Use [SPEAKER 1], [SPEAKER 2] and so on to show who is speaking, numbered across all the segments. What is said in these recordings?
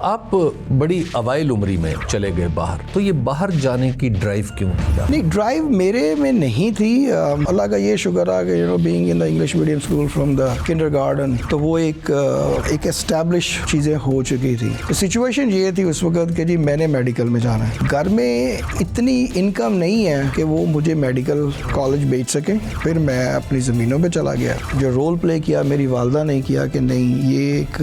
[SPEAKER 1] آپ بڑی اوائل عمری میں چلے گئے باہر، تو یہ باہر جانے کی ڈرائیو کیوں کیا؟
[SPEAKER 2] نہیں، ڈرائیو میرے میں نہیں تھی. اللہ کا یہ شکر ہے کہ being in the English medium school from the kinder garden, تو وہ ایک اسٹیبلش چیزیں ہو چکی تھی. تو سچویشن یہ تھی اس وقت کہ جی میں نے میڈیکل میں جانا ہے. گھر میں اتنی انکم نہیں ہے کہ وہ مجھے میڈیکل کالج بھیج سکیں. پھر میں اپنی زمینوں پہ چلا گیا. جو رول پلے کیا میری والدہ نے کیا کہ نہیں، یہ ایک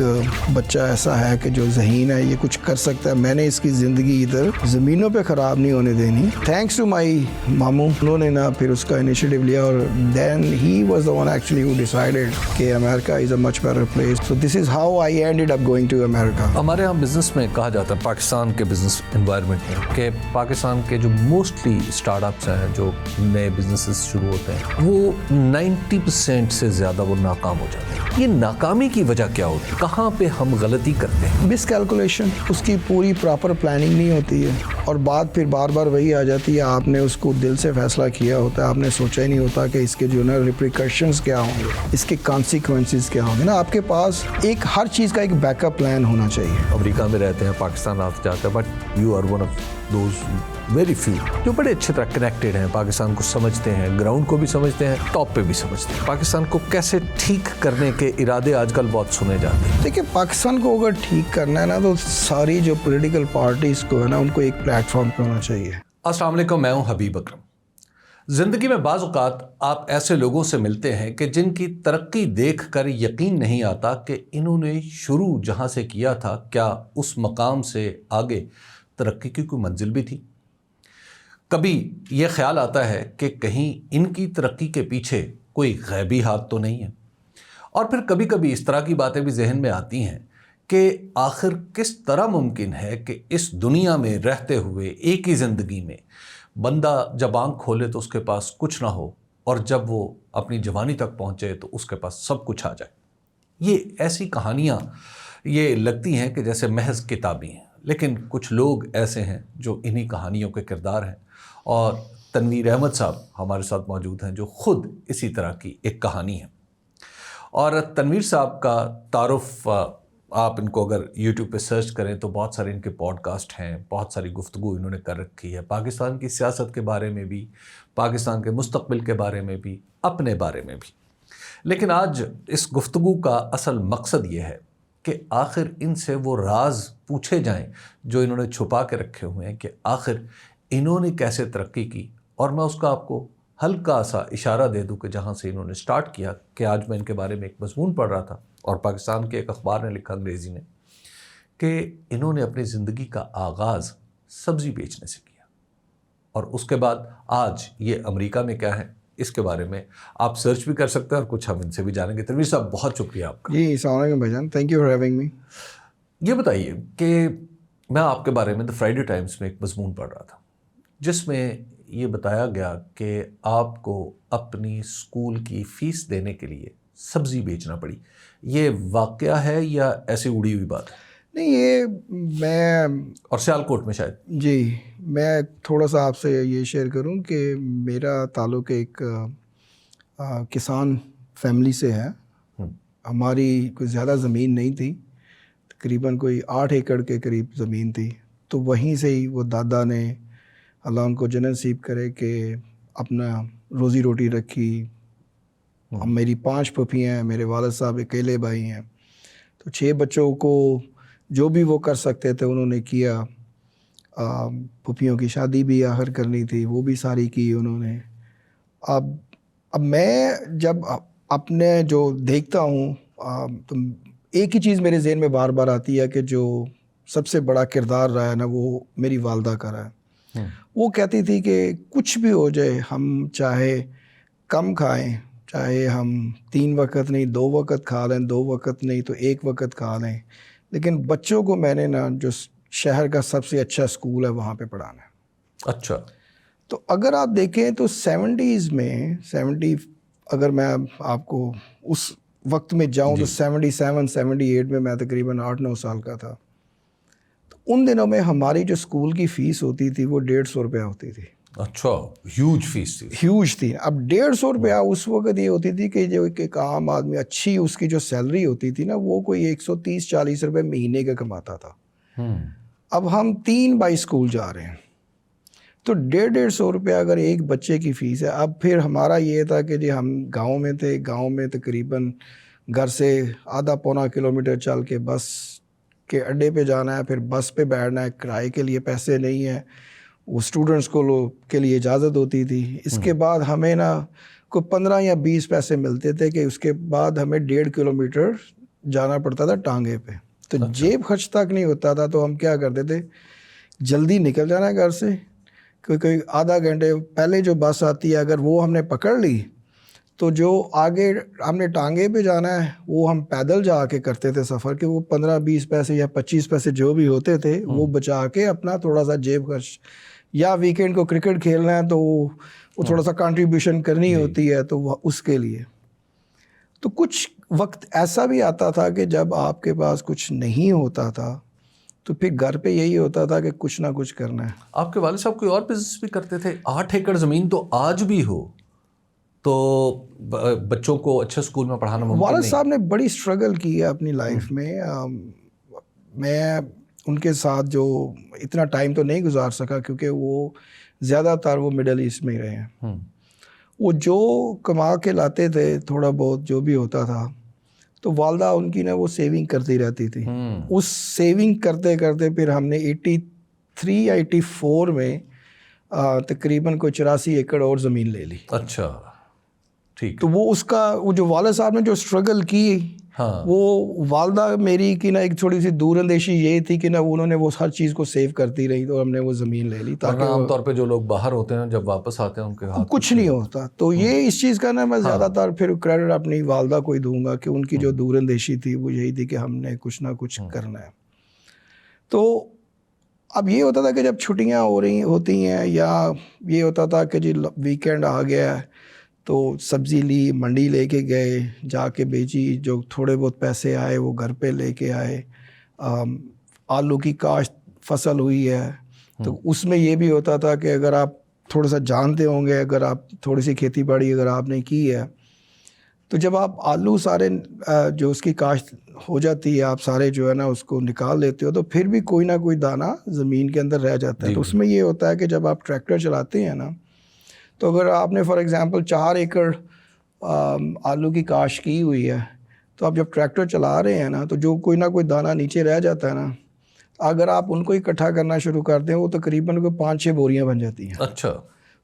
[SPEAKER 2] بچہ ایسا ہے کہ جو ذہین ہے، یہ کچھ کر سکتا ہے. میں نے اس کی زندگی ادھر زمینوں پہ خراب نہیں ہونے دینی. تھینکس ٹو مائی ماموں، انہوں نے نا پھر اس کا انیشیٹو لیا، اور then he was the one actually who decided کہ America is a much better place. So this is how I ended up going to America.
[SPEAKER 1] ہمارے یہاں بزنس میں کہا جاتا ہے، پاکستان کے بزنس انوائرمنٹ میں، کہ پاکستان کے جو موسٹلی اسٹارٹ اپس ہیں، جو نئے بزنسز شروع ہوتے ہیں، وہ 90% سے زیادہ وہ ناکام ہو جاتے ہیں. یہ ناکامی کی وجہ کیا ہوتی ہے؟ کہاں پہ ہم غلطی کرتے ہیں؟
[SPEAKER 2] مس کیلکولیشن، اس کی پوری پراپر پلاننگ نہیں ہوتی ہے، اور بات پھر بار بار وہی آ جاتی ہے. آپ نے اس کو دل سے فیصلہ کیا ہوتا ہے، آپ نے سوچا ہی نہیں ہوتا کہ اس کے جو نا ریپریکاشنز کیا ہوں گے، اس کے کانسیکوینسز کیا ہوں گے. نا آپ کے پاس ایک ہر چیز کا ایک بیک اپ پلان ہونا چاہیے.
[SPEAKER 1] امریکہ میں رہتے ہیں، پاکستان آتے جاتے ہیں، but you are one of those very few جو بڑے اچھی طرح کنیکٹڈ ہیں، پاکستان کو سمجھتے ہیں، گراؤنڈ کو بھی سمجھتے ہیں، ٹاپ پہ بھی سمجھتے ہیں. پاکستان کو کیسے ٹھیک کرنے کے ارادے آج کل بہت سنے جاتے ہیں.
[SPEAKER 2] دیکھیں، پاکستان کو اگر ٹھیک کرنا ہے نا، تو ساری جو پولیٹیکل پارٹیز کو ہے نا، ان کو ایک پلیٹ فارم پہ ہونا چاہیے.
[SPEAKER 1] السلام علیکم، میں ہوں حبیب اکرم. زندگی میں بعض اوقات آپ ایسے لوگوں سے ملتے ہیں کہ جن کی ترقی دیکھ کر یقین نہیں آتا کہ انہوں نے شروع جہاں سے کیا تھا، کیا اس مقام سے آگے ترقی کی کوئی منزل بھی تھی. کبھی یہ خیال آتا ہے کہ کہیں ان کی ترقی کے پیچھے کوئی غیبی ہاتھ تو نہیں ہے. اور پھر کبھی کبھی اس طرح کی باتیں بھی ذہن میں آتی ہیں کہ آخر کس طرح ممکن ہے کہ اس دنیا میں رہتے ہوئے ایک ہی زندگی میں بندہ جب آنکھ کھولے تو اس کے پاس کچھ نہ ہو، اور جب وہ اپنی جوانی تک پہنچے تو اس کے پاس سب کچھ آ جائے. یہ ایسی کہانیاں یہ لگتی ہیں کہ جیسے محض کتابی ہیں، لیکن کچھ لوگ ایسے ہیں جو انہی کہانیوں کے کردار ہیں. اور تنویر احمد صاحب ہمارے ساتھ موجود ہیں، جو خود اسی طرح کی ایک کہانی ہے. اور تنویر صاحب کا تعارف آپ ان کو اگر یوٹیوب پہ سرچ کریں تو بہت سارے ان کے پوڈ کاسٹ ہیں، بہت ساری گفتگو انہوں نے کر رکھی ہے، پاکستان کی سیاست کے بارے میں بھی، پاکستان کے مستقبل کے بارے میں بھی، اپنے بارے میں بھی. لیکن آج اس گفتگو کا اصل مقصد یہ ہے کہ آخر ان سے وہ راز پوچھے جائیں جو انہوں نے چھپا کے رکھے ہوئے ہیں، کہ آخر انہوں نے کیسے ترقی کی. اور میں اس کا آپ کو ہلکا سا اشارہ دے دوں کہ جہاں سے انہوں نے سٹارٹ کیا، کہ آج میں ان کے بارے میں ایک مضمون پڑھ رہا تھا اور پاکستان کے ایک اخبار نے لکھا انگریزی میں کہ انہوں نے اپنی زندگی کا آغاز سبزی بیچنے سے کیا، اور اس کے بعد آج یہ امریکہ میں کیا ہے، اس کے بارے میں آپ سرچ بھی کر سکتے ہیں اور کچھ ہم ان سے بھی جانیں گے. تنویر صاحب، بہت شکریہ آپ کا.
[SPEAKER 2] جی، السلام علیکم بھائی جان، thank you for having me.
[SPEAKER 1] یہ بتائیے کہ میں آپ کے بارے میں دا فرائیڈے ٹائمز میں ایک مضمون پڑھ رہا تھا جس میں یہ بتایا گیا کہ آپ کو اپنی اسکول کی فیس دینے کے لیے سبزی بیچنا پڑی. یہ واقعہ ہے یا ایسی اڑی ہوئی بات ہے؟
[SPEAKER 2] نہیں، یہ میں
[SPEAKER 1] اور سیالکوٹ میں شاید.
[SPEAKER 2] جی، میں تھوڑا سا آپ سے یہ شیئر کروں کہ میرا تعلق ایک کسان فیملی سے ہے. ہماری کوئی زیادہ زمین نہیں تھی، تقریباً کوئی 8 ایکڑ کے قریب زمین تھی. تو وہیں سے ہی وہ دادا نے، اللہ ان کو جنت نصیب کرے، کہ اپنا روزی روٹی رکھی. میری 5 پھوپھی ہیں، میرے والد صاحب اکیلے بھائی ہیں. تو 6 بچوں کو جو بھی وہ کر سکتے تھے انہوں نے کیا. پھوپھیوں کی شادی بھی آخر کرنی تھی، وہ بھی ساری کی انہوں نے. اب میں جب اپنے جو دیکھتا ہوں تو ایک ہی چیز میرے ذہن میں بار بار آتی ہے کہ جو سب سے بڑا کردار رہا ہے نا، وہ میری والدہ کا رہا ہے. وہ کہتی تھی کہ کچھ بھی ہو جائے، ہم چاہے کم کھائیں، چاہے ہم 3 وقت نہیں 2 وقت کھا لیں، 2 وقت نہیں تو 1 وقت کھا لیں، لیکن بچوں کو میں نے نا جو شہر کا سب سے اچھا اسکول ہے وہاں پہ پڑھانا ہے.
[SPEAKER 1] اچھا.
[SPEAKER 2] تو اگر آپ دیکھیں تو 70s میں 70 اگر میں آپ کو اس وقت میں جاؤں تو 77 78 میں تقریباً 8-9 سال کا تھا. تو ان دنوں میں ہماری جو اسکول کی فیس ہوتی تھی وہ 150 روپیہ ہوتی تھی.
[SPEAKER 1] اچھا، ہیوج فیس تھی.
[SPEAKER 2] ہیوج تھی. اب 150 روپیہ اس وقت یہ ہوتی تھی کہ جو ایک عام آدمی اچھی اس کی جو سیلری ہوتی تھی نا، وہ کوئی 130-40 روپے مہینے کا کماتا تھا. اب ہم 3 بائی اسکول جا رہے ہیں تو 150 روپیہ اگر ایک بچے کی فیس ہے. اب پھر ہمارا یہ تھا کہ جی ہم گاؤں میں تھے, گاؤں میں تقریباً گھر سے آدھا پونا کلومیٹر چل کے بس کے اڈے پہ جانا ہے, پھر بس پہ بیٹھنا ہے, کرائے کے لیے پیسے نہیں ہیں, وہ اسٹوڈنٹس کو کے لیے اجازت ہوتی تھی. اس کے بعد ہمیں نا کوئی 15 یا 20 پیسے ملتے تھے کہ اس کے بعد ہمیں 1.5 کلومیٹر جانا پڑتا تھا ٹانگے پہ. تو جیب خرچ تک نہیں ہوتا تھا, تو ہم کیا کرتے تھے, جلدی نکل جانا ہے گھر سے, کیونکہ آدھا گھنٹے پہلے جو بس آتی ہے اگر وہ ہم نے پکڑ لی تو جو آگے ہم نے ٹانگے پہ جانا ہے وہ ہم پیدل جا کے کرتے تھے سفر, کہ وہ 15-20 پیسے یا 25 پیسے جو بھی ہوتے تھے وہ بچا کے اپنا تھوڑا سا جیب خرچ, یا ویکینڈ کو کرکٹ کھیلنا ہے تو وہ تھوڑا سا کنٹریبیوشن کرنی ہوتی ہے تو اس کے لیے. تو کچھ وقت ایسا بھی آتا تھا کہ جب آپ کے پاس کچھ نہیں ہوتا تھا تو پھر گھر پہ یہی ہوتا تھا کہ کچھ نہ کچھ کرنا ہے.
[SPEAKER 1] آپ کے والد صاحب کوئی اور بزنس بھی کرتے تھے؟ 8 ایکڑ زمین تو آج بھی ہو تو بچوں کو اچھے اسکول میں پڑھانا ممکن نہیں؟
[SPEAKER 2] والد صاحب نے بڑی اسٹرگل کی ہے اپنی لائف میں. میں ان کے ساتھ جو اتنا ٹائم تو نہیں گزار سکا کیونکہ وہ زیادہ تر وہ مڈل ایسٹ میں ہی رہے ہیں. وہ جو کما کے لاتے تھے تھوڑا بہت جو بھی ہوتا تھا تو والدہ ان کی نا وہ سیونگ کرتی رہتی تھی. اس سیونگ کرتے کرتے پھر ہم نے 83 یا 84 میں تقریباً کوئی 84 ایکڑ اور زمین لے لی.
[SPEAKER 1] اچھا ٹھیک.
[SPEAKER 2] تو وہ اس کا وہ جو والد صاحب نے جو اسٹرگل کی وہ والدہ میری کی نا ایک تھوڑی سی دور اندیشی یہ تھی کہ نا انہوں نے وہ ہر چیز کو سیو کرتی رہی تو ہم نے وہ زمین لے لی.
[SPEAKER 1] تاکہ عام طور پہ جو لوگ باہر ہوتے ہیں جب واپس آتے ہیں ان کے ہاتھ
[SPEAKER 2] کچھ نہیں ہوتا. تو یہ اس چیز کا نا میں زیادہ تر پھر کریڈٹ اپنی والدہ کو ہی دوں گا کہ ان کی جو دور اندیشی تھی وہ یہی تھی کہ ہم نے کچھ نہ کچھ کرنا ہے. تو اب یہ ہوتا تھا کہ جب چھٹیاں ہوتی ہیں یا یہ ہوتا تھا کہ جی ویکینڈ آ گیا ہے تو سبزی لی, منڈی لے کے گئے, جا کے بیچی, جو تھوڑے بہت پیسے آئے وہ گھر پہ لے کے آئے. آلو کی کاشت فصل ہوئی ہے تو اس میں یہ بھی ہوتا تھا کہ اگر آپ تھوڑا سا جانتے ہوں گے, اگر آپ تھوڑی سی کھیتی باڑی اگر آپ نے کی ہے تو جب آپ آلو سارے جو اس کی کاشت ہو جاتی ہے آپ سارے جو ہے نا اس کو نکال لیتے ہو تو پھر بھی کوئی نہ کوئی دانہ زمین کے اندر رہ جاتا ہے. تو اس میں یہ ہوتا ہے کہ جب آپ ٹریکٹر چلاتے ہیں نا تو اگر آپ نے فار ایگزامپل 4 ایکڑ آلو کی کاشت کی ہوئی ہے تو آپ جب ٹریکٹر چلا رہے ہیں نا تو جو کوئی نہ کوئی دانہ نیچے رہ جاتا ہے نا, اگر آپ ان کو اکٹھا کرنا شروع کرتے ہیں وہ تقریباً کوئی 5-6 بوریاں بن جاتی ہیں.
[SPEAKER 1] اچھا.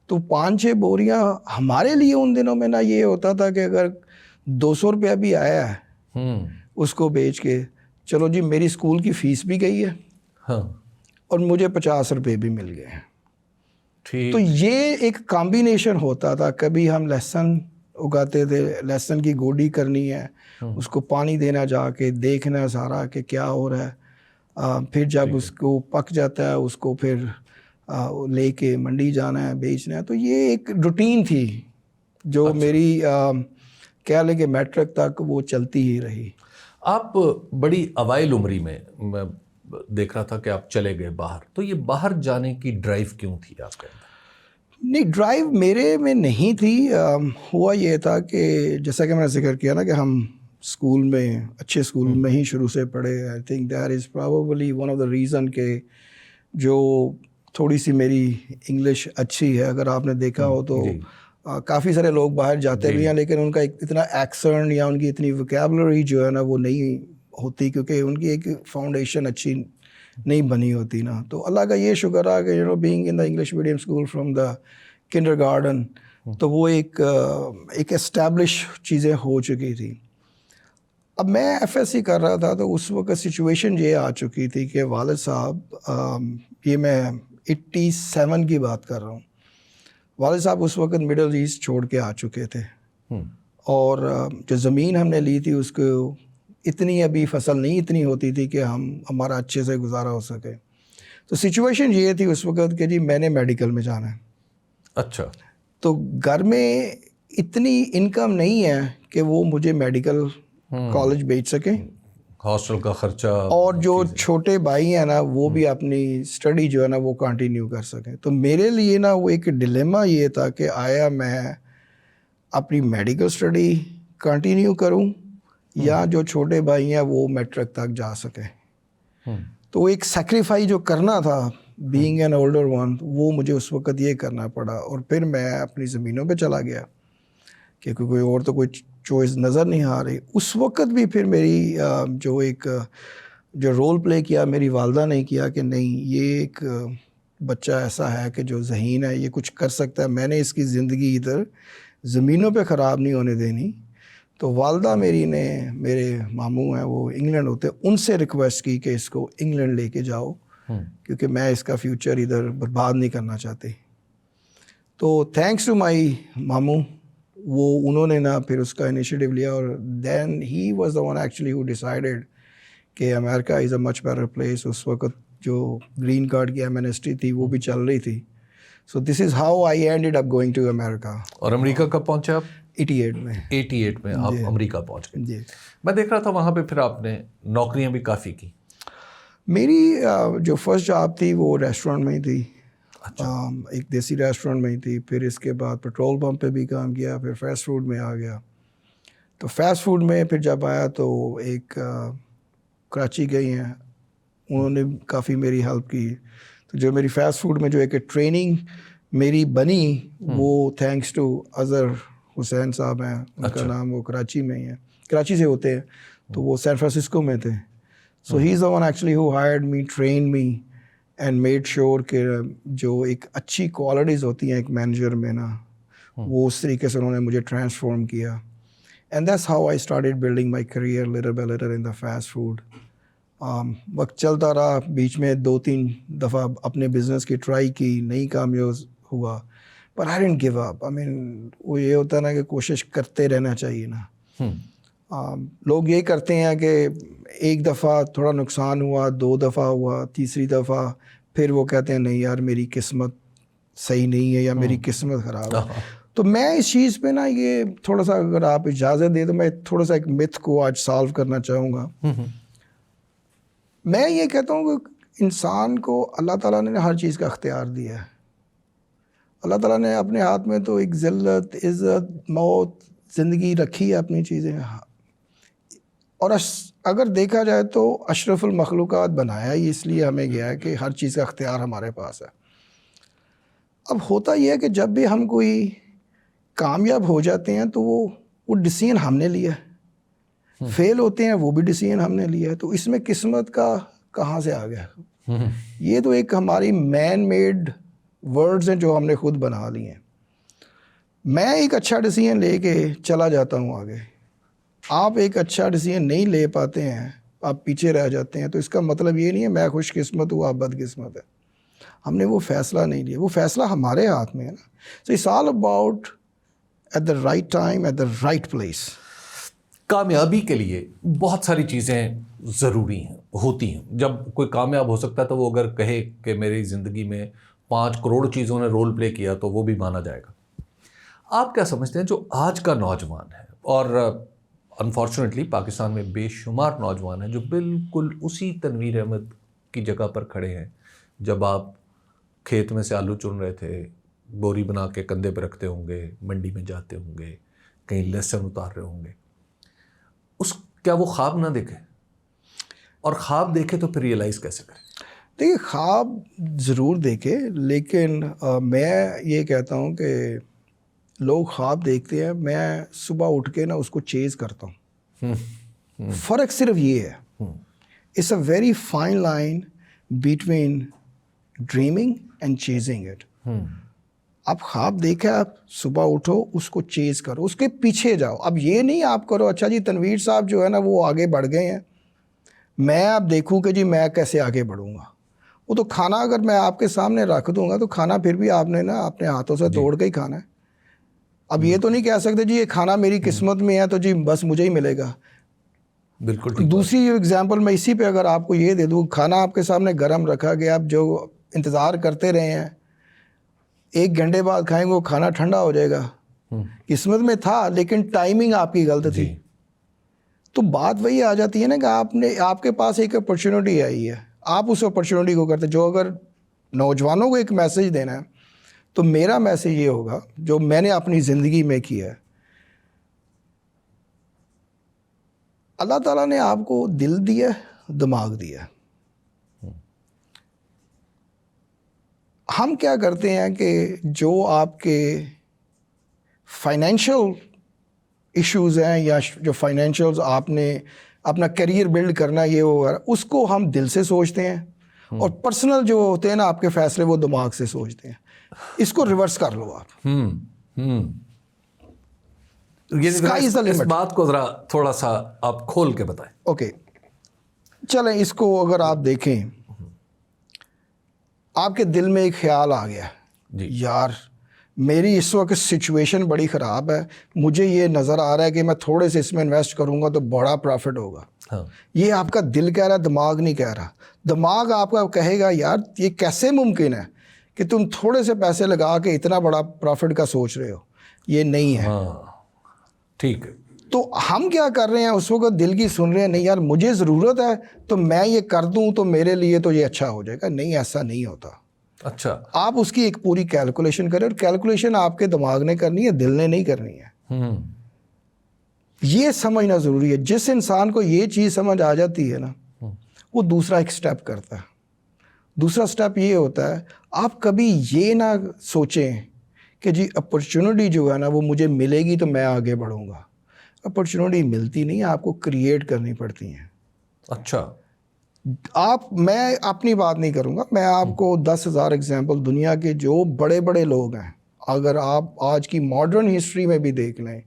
[SPEAKER 2] تو 5-6 بوریاں ہمارے لیے ان دنوں میں نا یہ ہوتا تھا کہ اگر 200 روپیہ بھی آیا ہے اس کو بیچ کے, چلو جی میری اسکول کی فیس بھی گئی ہے اور مجھے 50 روپے بھی مل گئے ہیں. تو یہ ایک کمبینیشن ہوتا تھا. کبھی ہم لہسن اگاتے تھے, لہسن کی گوڈی کرنی ہے, اس کو پانی دینا, جا کے دیکھنا سارا کہ کیا ہو رہا ہے. پھر جب اس کو پک جاتا ہے اس کو پھر لے کے منڈی جانا ہے, بیچنا ہے. تو یہ ایک روٹین تھی جو میری کہہ لیں کہ میٹرک تک وہ چلتی ہی رہی.
[SPEAKER 1] آپ بڑی اوائل عمری میں دیکھ رہا تھا کہ آپ چلے گئے باہر, تو یہ باہر جانے کی ڈرائیو کیوں تھی آپ کے اندر؟
[SPEAKER 2] نہیں, ڈرائیو میرے میں نہیں تھی. ہوا یہ تھا کہ جیسا کہ میں نے ذکر کیا نا کہ ہم اسکول میں اچھے اسکول میں ہی شروع سے پڑھے. I think that is probably one of the reason کہ جو تھوڑی سی میری انگلش اچھی ہے. اگر آپ نے دیکھا ہو تو کافی سارے لوگ باہر جاتے بھی ہیں لیکن ان کا اتنا ایکسنٹ یا ان کی اتنی ویکیبلری جو ہے نا وہ نہیں ہوتی کیونکہ ان کی ایک فاؤنڈیشن اچھی نہیں بنی ہوتی نا. تو اللہ کا یہ شکر ہے کہ being in the English medium school from the kinder garden تو وہ ایک اسٹیبلش چیزیں ہو چکی تھی. اب میں ایف ایس سی کر رہا تھا تو اس وقت سچویشن یہ آ چکی تھی کہ والد صاحب, یہ میں 87 کی بات کر رہا ہوں, والد صاحب اس وقت مڈل ایسٹ چھوڑ کے آ چکے تھے اور جو زمین ہم نے لی تھی اس کو اتنی ابھی فصل نہیں اتنی ہوتی تھی کہ ہمارا اچھے سے گزارا ہو سکے. تو سچویشن یہ تھی اس وقت کہ جی میں نے میڈیکل میں جانا ہے.
[SPEAKER 1] اچھا.
[SPEAKER 2] تو گھر میں اتنی انکم نہیں ہے کہ وہ مجھے میڈیکل کالج بھیج سکیں,
[SPEAKER 1] ہاسٹل کا خرچہ,
[SPEAKER 2] اور جو چھوٹے بھائی ہیں نا وہ بھی اپنی اسٹڈی جو ہے نا وہ کنٹینیو کر سکیں. تو میرے لیے نا وہ ایک ڈیلیما یہ تھا کہ آیا میں اپنی میڈیکل اسٹڈی کنٹینیو کروں یا جو چھوٹے بھائی ہیں وہ میٹرک تک جا سکیں. تو ایک سیکریفائی جو کرنا تھا بینگ این اولڈر ون, وہ مجھے اس وقت یہ کرنا پڑا, اور پھر میں اپنی زمینوں پہ چلا گیا کیونکہ کوئی اور تو کوئی چوائس نظر نہیں آ رہی. اس وقت بھی پھر میری جو رول پلے کیا میری والدہ نے کیا کہ نہیں, یہ ایک بچہ ایسا ہے کہ جو ذہین ہے, یہ کچھ کر سکتا ہے, میں نے اس کی زندگی ادھر زمینوں پہ خراب نہیں ہونے دینی. تو والدہ میری نے, میرے ماموں ہیں وہ انگلینڈ ہوتے, ان سے ریکویسٹ کی کہ اس کو انگلینڈ لے کے جاؤ کیونکہ میں اس کا فیوچر ادھر برباد نہیں کرنا چاہتی. تو تھینکس ٹو مائی ماموں, وہ انہوں نے نا پھر اس کا انیشیٹو لیا, اور then he was the one actually who decided کہ America is a much better place. اس وقت جو گرین کارڈ کی ایمنسٹی تھی وہ بھی چل رہی تھی. So this is how I ended up going to America.
[SPEAKER 1] اور امریکہ کب پہنچے آپ؟
[SPEAKER 2] 88 میں.
[SPEAKER 1] 88 میں آپ امریکہ پہنچ گئے.
[SPEAKER 2] جی,
[SPEAKER 1] میں دیکھ رہا تھا وہاں پہ پھر آپ نے نوکریاں بھی کافی کی.
[SPEAKER 2] میری جو فرسٹ جاب تھی وہ ریسٹورینٹ میں ہی تھی. ایک دیسی ریسٹورینٹ میں ہی تھی. پھر اس کے بعد پیٹرول پمپ پہ بھی کام کیا, پھر فاسٹ فوڈ میں آ گیا. تو فاسٹ فوڈ میں پھر جب آیا تو ایک کراچی گئی ہیں, انہوں نے کافی میری ہیلپ کی. تو جو میری فاسٹ فوڈ میں جو ایک ٹریننگ میری بنی وہ تھینکس ٹو اظہر حسین صاحب ہیں, ان کا نام, وہ کراچی میں ہی ہیں, کراچی سے ہوتے ہیں, تو وہ سین فرانسسکو میں تھے. So he is the one actually who hired me, train me and made sure کہ جو ایک اچھی کوالٹیز ہوتی ہیں ایک مینیجر میں نا, وہ اس طریقے سے انہوں نے مجھے ٹرانسفارم کیا. And that's how I started building my career little by little in the fast food. وقت چلتا رہا, بیچ میں 2-3 دفعہ اپنے بزنس کی ٹرائی کی, نہیں کامیاب ہوا, پر آئی ڈنٹ گیو اپ. آئی مین وہ یہ ہوتا ہے نا کہ کوشش کرتے رہنا چاہیے نا. لوگ یہ کرتے ہیں کہ ایک دفعہ تھوڑا نقصان ہوا, 2 دفعہ ہوا, تیسری دفعہ پھر وہ کہتے ہیں نہیں یار میری قسمت صحیح نہیں ہے یا میری قسمت خراب ہے. تو میں اس چیز پہ نا یہ تھوڑا سا, اگر آپ اجازت دیں تو میں تھوڑا سا ایک متھ کو آج سالو کرنا چاہوں گا. میں یہ کہتا ہوں کہ انسان کو اللہ تعالیٰ نے ہر چیز کا اختیار دیا ہے. اللہ تعالیٰ نے اپنے ہاتھ میں تو ایک ذلت, عزت, موت, زندگی رکھی ہے اپنی چیزیں, اور اگر دیکھا جائے تو اشرف المخلوقات بنایا ہی اس لیے ہمیں گیا ہے کہ ہر چیز کا اختیار ہمارے پاس ہے. اب ہوتا یہ ہے کہ جب بھی ہم کوئی کامیاب ہو جاتے ہیں تو وہ ڈیسیژن ہم نے لیا ہے, فیل ہوتے ہیں وہ بھی ڈیسیژن ہم نے لیا ہے. تو اس میں قسمت کا کہاں سے آ گیا؟ یہ تو ایک ہماری مین میڈ ورڈز ہیں جو ہم نے خود بنا لی ہیں. میں ایک اچھا ڈیسیژن لے کے چلا جاتا ہوں آگے, آپ ایک اچھا ڈیسیژن نہیں لے پاتے ہیں, آپ پیچھے رہ جاتے ہیں, تو اس کا مطلب یہ نہیں ہے میں خوش قسمت ہوں آپ بد قسمت ہے. ہم نے وہ فیصلہ نہیں لیا, وہ فیصلہ ہمارے ہاتھ میں ہے نا. So it's all about at the right time at the right place.
[SPEAKER 1] کامیابی کے لیے بہت ساری چیزیں ضروری ہیں, ہوتی ہیں. جب کوئی کامیاب ہو سکتا ہے تو وہ اگر کہے کہ میری زندگی میں 5 کروڑ چیزوں نے رول پلے کیا تو وہ بھی مانا جائے گا. آپ کیا سمجھتے ہیں جو آج کا نوجوان ہے, اور انفارچونیٹلی پاکستان میں بے شمار نوجوان ہیں جو بالکل اسی تنویر احمد کی جگہ پر کھڑے ہیں جب آپ کھیت میں سے آلو چن رہے تھے, بوری بنا کے کندھے پہ رکھتے ہوں گے, منڈی میں جاتے ہوں گے, کہیں لہسن اتار رہے ہوں گے. کیا وہ خواب نہ دیکھے, اور خواب دیکھے تو پھر ریئلائز کیسے کرے؟
[SPEAKER 2] دیکھیے خواب ضرور دیکھے, لیکن میں یہ کہتا ہوں کہ لوگ خواب دیکھتے ہیں, میں صبح اٹھ کے نا اس کو چیز کرتا ہوں. فرق صرف یہ ہے, it's a very fine line between dreaming and chasing it. آپ خواب دیکھیں, آپ صبح اٹھو, اس کو چیز کرو, اس کے پیچھے جاؤ. اب یہ نہیں آپ کرو اچھا جی تنویر صاحب جو ہے نا وہ آگے بڑھ گئے ہیں, میں اب دیکھوں کہ جی میں کیسے آگے بڑھوں گا. وہ تو کھانا اگر میں آپ کے سامنے رکھ دوں گا تو کھانا پھر بھی آپ نے نا اپنے ہاتھوں سے توڑ کے ہی کھانا ہے. اب یہ تو نہیں کہہ سکتے جی یہ کھانا میری قسمت میں ہے تو جی بس مجھے ہی ملے گا.
[SPEAKER 1] بالکل.
[SPEAKER 2] دوسری ایگزامپل میں اسی پہ اگر آپ کو یہ دے دوں, کھانا آپ کے سامنے گرم رکھا گیا, آپ جو انتظار کرتے رہے ہیں 1 گھنٹے بعد کھائیں گے وہ کھانا ٹھنڈا ہو جائے گا. قسمت میں تھا لیکن ٹائمنگ آپ کی غلط تھی. تو بات وہی آ جاتی ہے نا کہ آپ کے پاس ایک اپرچونٹی آئی ہے, آپ اس اپرچونٹی کو کرتے. جو اگر نوجوانوں کو ایک میسج دینا ہے تو میرا میسج یہ ہوگا جو میں نے اپنی زندگی میں کیا ہے. اللہ تعالیٰ نے آپ کو دل دیا, دماغ دیا, ہم کیا کرتے ہیں کہ جو آپ کے فائنینشیل ایشوز ہیں یا جو فائنینشیلز آپ نے اپنا کیریئر بلڈ کرنا یہ ہوگا اس کو ہم دل سے سوچتے ہیں, اور پرسنل جو ہوتے ہیں نا آپ کے فیصلے وہ دماغ سے سوچتے ہیں. اس کو ریورس کر لو آپ.
[SPEAKER 1] اس بات کو ذرا تھوڑا سا آپ کھول کے بتائیں.
[SPEAKER 2] اوکے چلیں, اس کو اگر آپ دیکھیں, آپ کے دل میں ایک خیال آ گیا یار میری اس وقت سچویشن بڑی خراب ہے, مجھے یہ نظر آ رہا ہے کہ میں تھوڑے سے اس میں انویسٹ کروں گا تو بڑا پروفٹ ہوگا. یہ آپ کا دل کہہ رہا ہے, دماغ نہیں کہہ رہا. دماغ آپ کا کہے گا یار یہ کیسے ممکن ہے کہ تم تھوڑے سے پیسے لگا کے اتنا بڑا پروفٹ کا سوچ رہے ہو, یہ نہیں ہے.
[SPEAKER 1] ٹھیک ہے.
[SPEAKER 2] تو ہم کیا کر رہے ہیں اس وقت دل کی سن رہے ہیں, نہیں یار مجھے ضرورت ہے تو میں یہ کر دوں تو میرے لیے تو یہ اچھا ہو جائے گا. نہیں, ایسا نہیں ہوتا.
[SPEAKER 1] اچھا,
[SPEAKER 2] آپ اس کی ایک پوری کیلکولیشن کریں, اور کیلکولیشن آپ کے دماغ نے کرنی ہے, دل نے نہیں کرنی ہے. یہ سمجھنا ضروری ہے. جس انسان کو یہ چیز سمجھ آ جاتی ہے نا وہ دوسرا ایک سٹیپ کرتا ہے. دوسرا سٹیپ یہ ہوتا ہے, آپ کبھی یہ نہ سوچیں کہ جی اپرچونٹی جو ہے نا وہ مجھے ملے گی تو میں آگے بڑھوں گا. اپرچونٹی ملتی نہیں, آپ کو کریٹ کرنی پڑتی ہیں.
[SPEAKER 1] اچھا,
[SPEAKER 2] میں اپنی بات نہیں کروں گا, میں آپ کو 10,000 ایگزامپل دنیا کے جو بڑے بڑے لوگ ہیں اگر آپ آج کی ماڈرن ہسٹری میں بھی دیکھ لیں,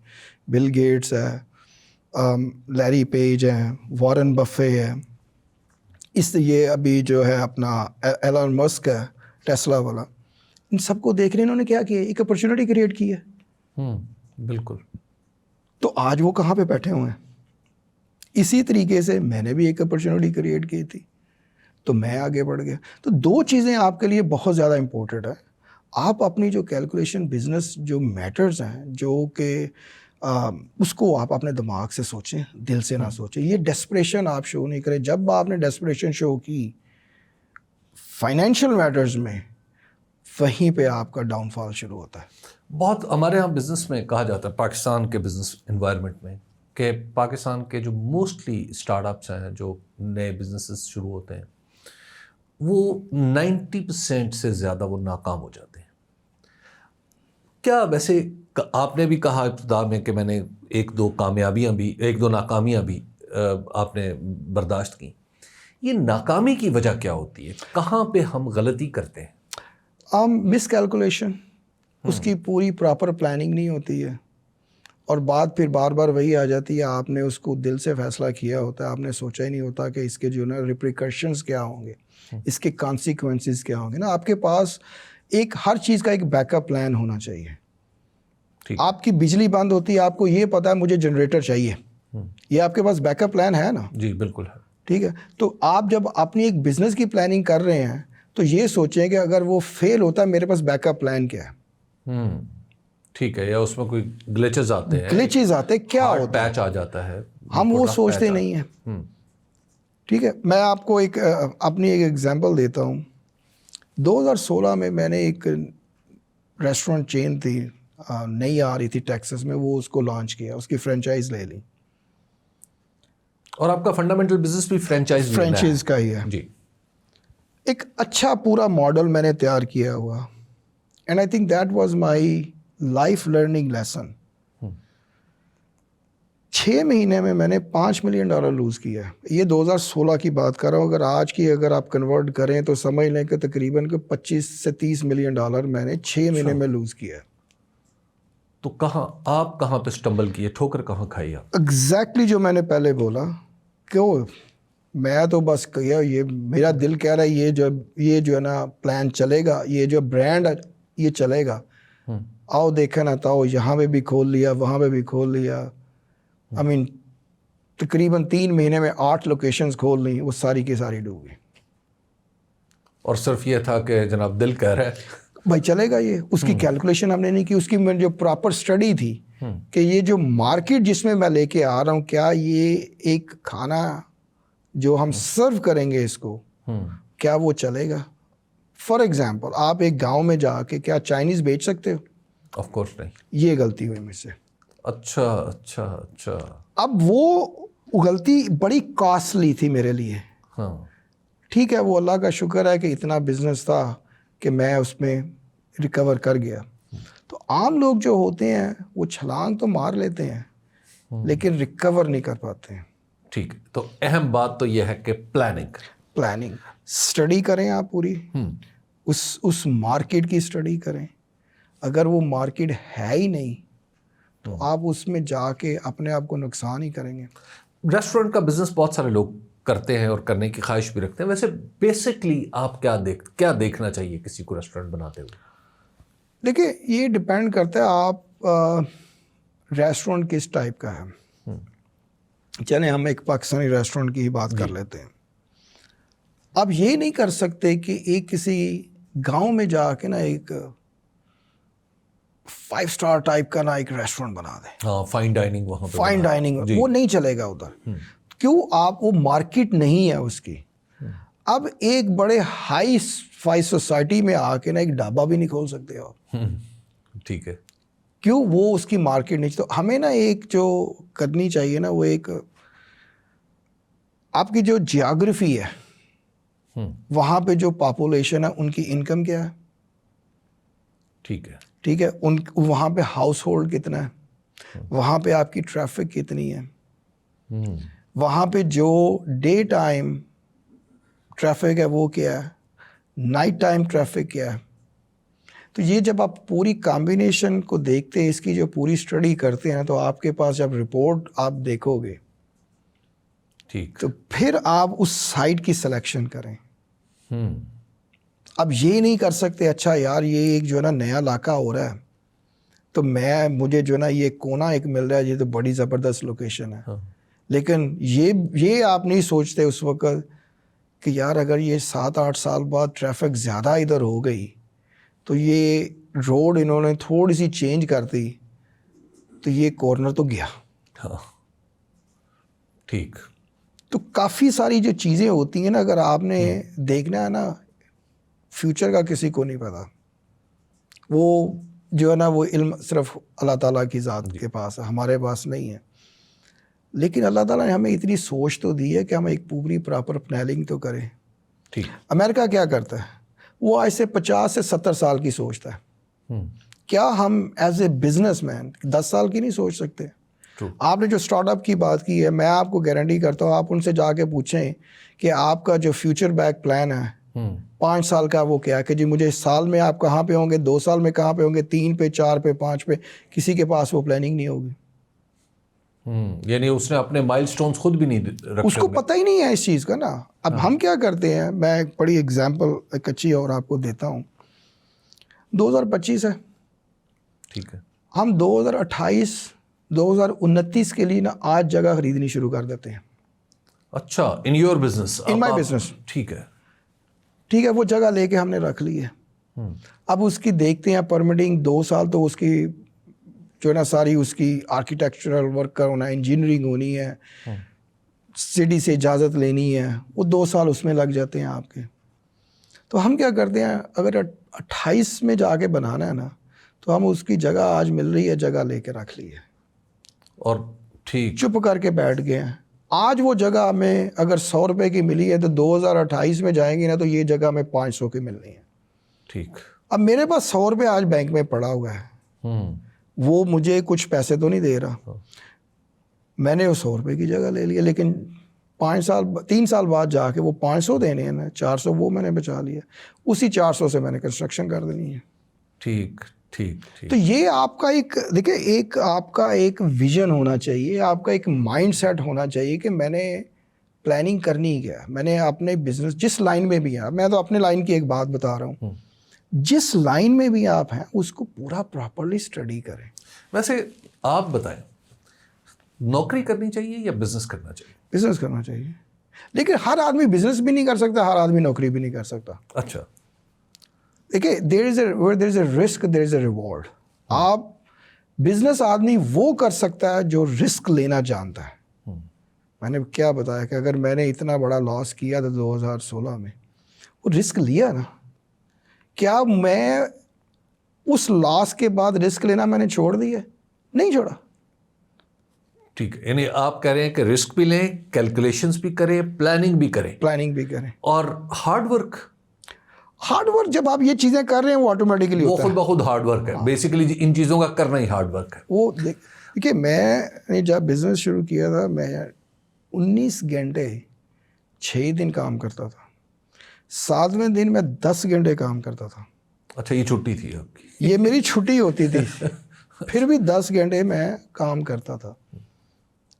[SPEAKER 2] بل گیٹس ہے, لیری پیج ہیں, وارن بفے ہے, یہ ابھی جو ہے اپنا ایلن مسک ہے ٹیسلا والا, ان سب کو دیکھ رہے ہیں انہوں نے کیا کیا, ایک اپرچونٹی کریٹ کی ہے.
[SPEAKER 1] بالکل.
[SPEAKER 2] تو آج وہ کہاں پہ بیٹھے ہوئے ہیں. اسی طریقے سے میں نے بھی ایک اپرچونٹی کریٹ کی تھی تو میں آگے بڑھ گیا. تو دو چیزیں آپ کے لیے بہت زیادہ امپورٹنٹ ہے. آپ اپنی جو کیلکولیشن بزنس جو میٹرز ہیں جو کہ اس کو آپ اپنے دماغ سے سوچیں, دل سے نہ سوچیں. یہ ڈیسپریشن آپ شو نہیں کریں. جب آپ نے ڈیسپریشن شو کی فائنینشیل میٹرز میں, وہیں پہ آپ کا ڈاؤن فال شروع ہوتا ہے.
[SPEAKER 1] بہت ہمارے ہاں بزنس میں کہا جاتا ہے, پاکستان کے بزنس انوائرمنٹ میں, کہ پاکستان کے جو موسٹلی اسٹارٹ اپس ہیں جو نئے بزنسز شروع ہوتے ہیں وہ 90% سے زیادہ وہ ناکام ہو جاتے ہیں. کیا ویسے آپ نے بھی کہا ابتدا میں کہ میں نے ایک دو ناکامیاں بھی آپ نے برداشت کی. یہ ناکامی کی وجہ کیا ہوتی ہے, کہاں پہ ہم غلطی کرتے ہیں؟
[SPEAKER 2] مس کیلکولیشن, اس کی پوری پراپر پلاننگ نہیں ہوتی ہے, اور بات پھر بار بار وہی آ جاتی ہے. آپ نے اس کو دل سے فیصلہ کیا ہوتا ہے, آپ نے سوچا ہی نہیں ہوتا کہ اس کے جو نا ریپریکاشنز کیا ہوں گے, اس کے کانسیکوینسز کیا ہوں گے نا. آپ کے پاس ہر چیز کا ایک بیک اپ پلان ہونا چاہیے. آپ کی بجلی بند ہوتی ہے, آپ کو یہ پتا ہے مجھے جنریٹر چاہیے, یہ آپ کے پاس بیک اپ پلان ہے نا. جی
[SPEAKER 1] بالکل ہے.
[SPEAKER 2] ٹھیک ہے, تو آپ جب اپنی ایک بزنس کی پلاننگ کر رہے ہیں تو یہ سوچیں کہ اگر وہ فیل ہوتا ہے میرے پاس بیک اپ پلان کیا ہے.
[SPEAKER 1] ٹھیک ہے, یا اس میں کوئی گلیچز آتے ہیں,
[SPEAKER 2] کیا ہوتا ہے,
[SPEAKER 1] پیچ آ جاتا ہے,
[SPEAKER 2] ہم وہ سوچتے نہیں ہیں. ٹھیک ہے, میں آپ کو اپنی ایک ایگزامپل دیتا ہوں. 2016 میں میں نے ایک ریسٹورنٹ چین تھی, نئی آ رہی تھی ٹیکسس میں, وہ اس کو لانچ کیا, اس کی فرینچائز لے لی.
[SPEAKER 1] اور آپ کا فنڈامنٹل بزنس بھی فرینچائز
[SPEAKER 2] کا ہی ہے.
[SPEAKER 1] جی.
[SPEAKER 2] ایک اچھا پورا ماڈل میں نے تیار کیا ہوا, and I think that was my life learning lesson. 6 مہینے میں نے $5 ملین لوز کیا ہے. یہ 2016 کی بات کر رہا ہوں. اگر آج کی آپ کنورٹ کریں تو سمجھ لیں کہ تقریباً 25 سے 30 ملین ڈالر میں نے 6 مہینے میں لوز کیا ہے.
[SPEAKER 1] تو آپ کہاں پہ سٹمبل کیے, ٹھوکر کہاں کھائی آپ؟
[SPEAKER 2] ایگزیکٹلی جو میں نے پہلے بولا, کیوں میں تو بس کیا, یہ میرا دل کہہ رہا ہے یہ جو ہے نا پلان چلے گا, یہ جو برانڈ یہ چلے گا, آؤ دیکھا نا تاؤ, یہاں پہ بھی کھول لیا, وہاں پہ بھی کھول لیا. تقریباً 3 مہینے میں 8 لوکیشنز کھول لی, وہ ساری کی ساری ڈوب گئی.
[SPEAKER 1] اور صرف یہ تھا کہ جناب دل کہہ رہا ہے
[SPEAKER 2] بھائی چلے گا یہ, اس کی کیلکولیشن ہم نے نہیں کی. اس کی جو پراپر اسٹڈی تھی کہ یہ جو مارکیٹ جس میں لے کے آ رہا ہوں, کیا یہ ایک کھانا جو ہم سرو کریں گے اس کو, کیا وہ چلے گا. فار ایگزامپل آپ ایک گاؤں میں جا کے کیا چائنیز بیچ سکتے ہو؟
[SPEAKER 1] آف کورس نہیں.
[SPEAKER 2] یہ غلطی ہوئی مجھ سے.
[SPEAKER 1] اچھا.
[SPEAKER 2] اب وہ غلطی بڑی کاسٹلی تھی میرے لیے. ٹھیک ہے, وہ اللہ کا شکر ہے کہ اتنا بزنس تھا کہ میں اس میں ریکور کر گیا. تو عام لوگ جو ہوتے ہیں وہ چھلانگ تو مار لیتے ہیں لیکن ریکور نہیں کر پاتے ہیں.
[SPEAKER 1] ٹھیک ہے. تو اہم بات تو یہ ہے کہ پلاننگ
[SPEAKER 2] اسٹڈی کریں آپ پوری, اس مارکیٹ کی اسٹڈی کریں. اگر وہ مارکیٹ ہے ہی نہیں تو آپ اس میں جا کے اپنے آپ کو نقصان ہی کریں گے.
[SPEAKER 1] ریسٹورنٹ کا بزنس بہت سارے لوگ کرتے ہیں اور کرنے کی خواہش بھی رکھتے ہیں. ویسے بیسکلی آپ کیا دیکھنا چاہیے کسی کو ریسٹورنٹ بناتے ہوئے؟
[SPEAKER 2] دیکھیں یہ ڈپینڈ کرتا ہے آپ ریسٹورنٹ کس ٹائپ کا ہے. چلیں ہم ایک پاکستانی ریسٹورنٹ کی ہی بات کر لیتے ہیں. آپ یہ نہیں کر سکتے کہ ایک کسی گاؤں میں جا کے نا ایک 5 اسٹار ٹائپ کا نا ایک ریسٹورنٹ بنا دیں.
[SPEAKER 1] ہاں, فائن ڈائننگ وہاں پہ
[SPEAKER 2] فائن ڈائننگ وہ نہیں چلے گا ادھر. کیوں؟ آپ وہ مارکیٹ نہیں ہے اس کی. اب ایک بڑے ہائی فائی سوسائٹی میں آ کے نا ایک ڈھابا بھی نہیں کھول سکتے آپ.
[SPEAKER 1] ٹھیک ہے.
[SPEAKER 2] کیوں؟ وہ اس کی مارکیٹ نہیں. تو ہمیں نا ایک جو کرنی چاہیے نا وہ ایک آپ کی جو جیوگرافی ہے وہاں پہ جو پاپولیشن ہے ان کی انکم کیا ہے. ٹھیک ہے. وہاں پہ ہاؤس ہولڈ کتنا ہے, وہاں پہ آپ کی ٹریفک کتنی ہے, وہاں پہ جو ڈے ٹائم ٹریفک ہے وہ کیا ہے, نائٹ ٹائم ٹریفک کیا ہے. تو یہ جب آپ پوری کمبینیشن کو دیکھتے ہیں, اس کی جو پوری اسٹڈی کرتے ہیں, تو آپ کے پاس جب رپورٹ آپ دیکھو گے تو پھر آپ اس سائٹ کی سلیکشن کریں. اب یہ نہیں کر سکتے اچھا یار یہ ایک جو ہے نا نیا علاقہ ہو رہا ہے تو مجھے جو ہے نا یہ کونا ایک مل رہا ہے, یہ تو بڑی زبردست لوکیشن ہے. لیکن یہ آپ نہیں سوچتے اس وقت کہ یار اگر یہ 7-8 سال بعد ٹریفک زیادہ ادھر ہو گئی تو یہ روڈ انہوں نے تھوڑی سی چینج کر دی تو یہ کارنر تو گیا.
[SPEAKER 1] ٹھیک.
[SPEAKER 2] تو کافی ساری جو چیزیں ہوتی ہیں نا, اگر آپ نے دیکھنا ہے نا, فیوچر کا کسی کو نہیں پتا. وہ جو ہے نا وہ علم صرف اللہ تعالیٰ کی ذات کے پاس ہے, ہمارے پاس نہیں ہے. لیکن اللہ تعالیٰ نے ہمیں اتنی سوچ تو دی ہے کہ ہم ایک پوری پراپر پلاننگ تو کریں.
[SPEAKER 1] ٹھیک.
[SPEAKER 2] امریکہ کیا کرتا ہے, وہ آج سے 50 سے 70 سال کی سوچتا ہے. کیا ہم ایز اے بزنس مین 10 سال کی نہیں سوچ سکتے؟ آپ نے جو اسٹارٹ اپ کی بات کی ہے, میں آپ کو گارنٹی کرتا ہوں آپ ان سے جا کے پوچھیں کہ آپ کا جو فیوچر بیک پلان ہے 5 سال کا وہ کیا ہے, کہ جی مجھے سال میں آپ کہاں پہ ہوں گے, 2 سال میں کہاں پہ ہوں گے, 3 پہ 4 پہ 5 پہ. کسی کے پاس وہ پلاننگ نہیں ہوگی.
[SPEAKER 1] یعنی اس نے اپنے مائل سٹونز خود بھی نہیں رکھے,
[SPEAKER 2] اس کو پتہ ہی نہیں ہے اس چیز کا نا. اب ہم کیا کرتے ہیں, میں ایک بڑی ایگزامپل ایک اچھی اور آپ کو دیتا ہوں. 2025 ہے,
[SPEAKER 1] ٹھیک ہے,
[SPEAKER 2] ہم 2028-2029 کے لیے نا آج جگہ خریدنی شروع کر دیتے ہیں.
[SPEAKER 1] اچھا, in your business,
[SPEAKER 2] in my business.
[SPEAKER 1] ٹھیک ہے.
[SPEAKER 2] ٹھیک ہے, وہ جگہ لے کے ہم نے رکھ لی ہے. اب اس کی دیکھتے ہیں پرمٹنگ 2 سال تو اس کی جو ہے نا ساری اس کی آرکیٹیکچرل ورک کا ہونا ہے, انجینئرنگ ہونی ہے, سٹی سے اجازت لینی ہے, وہ 2 سال اس میں لگ جاتے ہیں آپ کے. تو ہم کیا کرتے ہیں, اگر 28 میں جا کے بنانا ہے نا تو ہم اس کی جگہ آج مل رہی ہے, جگہ لے کے رکھ لی ہے
[SPEAKER 1] اور ٹھیک
[SPEAKER 2] چپ کر کے بیٹھ گئے ہیں. آج وہ جگہ ہمیں اگر 100 روپے کی ملی ہے تو 2028 میں جائیں گے نا تو یہ جگہ ہمیں 500 کی ملنی ہے.
[SPEAKER 1] ٹھیک.
[SPEAKER 2] اب میرے پاس 100 روپے آج بینک میں پڑا ہوا ہے, وہ مجھے کچھ پیسے تو نہیں دے رہا, میں نے وہ 100 روپے کی جگہ لے لیا, لیکن 3 سال بعد جا کے وہ 500 دینے ہیں نا, 400 وہ میں نے بچا لیا, اسی 400 سے میں نے کنسٹرکشن کر دینی ہے.
[SPEAKER 1] ٹھیک ٹھیک.
[SPEAKER 2] تو یہ آپ کا ایک دیکھیں, ایک آپ کا ایک ویژن ہونا چاہیے, آپ کا ایک مائنڈ سیٹ ہونا چاہیے کہ میں نے پلاننگ کرنی کیا, میں نے اپنے بزنس جس لائن میں بھی ہے, میں تو اپنے لائن کی ایک بات بتا رہا ہوں, جس لائن میں بھی آپ ہیں اس کو پورا پراپرلی اسٹڈی کریں.
[SPEAKER 1] ویسے آپ بتائیں, نوکری کرنی چاہیے یا بزنس کرنا چاہیے؟
[SPEAKER 2] بزنس کرنا چاہیے, لیکن ہر آدمی بزنس بھی نہیں کر سکتا, ہر آدمی نوکری بھی نہیں کر سکتا.
[SPEAKER 1] اچھا,
[SPEAKER 2] دیکھیے there is a risk, there is a reward. آپ بزنس آدمی وہ کر سکتا ہے جو رسک لینا جانتا ہے. میں نے کیا بتایا کہ اگر میں نے اتنا بڑا لاس کیا تھا 2016 میں, وہ رسک لیا نا, کیا میں اس لاس کے بعد رسک لینا میں نے چھوڑ دیا؟ نہیں چھوڑا.
[SPEAKER 1] ٹھیک ہے, یعنی آپ کہہ رہے ہیں کہ رسک بھی لیں, کیلکولیشنز بھی کریں, پلاننگ بھی کریں,
[SPEAKER 2] پلاننگ بھی کریں,
[SPEAKER 1] اور ہارڈ ورک.
[SPEAKER 2] ہارڈ ورک جب آپ یہ چیزیں کر رہے ہیں وہ آٹومیٹکلی
[SPEAKER 1] وہ
[SPEAKER 2] ہوتا
[SPEAKER 1] خود بخود ہارڈ ورک ہے بیسیکلی، ان چیزوں کا کرنا ہی ہارڈ ورک ہے.
[SPEAKER 2] وہ دیکھیے میں نے جب بزنس شروع کیا تھا میں 19 گھنٹے 6 دن کام کرتا تھا, 7ویں دن میں 10 گھنٹے کام کرتا تھا.
[SPEAKER 1] اچھا یہ چھٹی تھی آپ کی؟
[SPEAKER 2] یہ میری چھٹی ہوتی تھی, پھر بھی 10 گھنٹے میں کام کرتا تھا.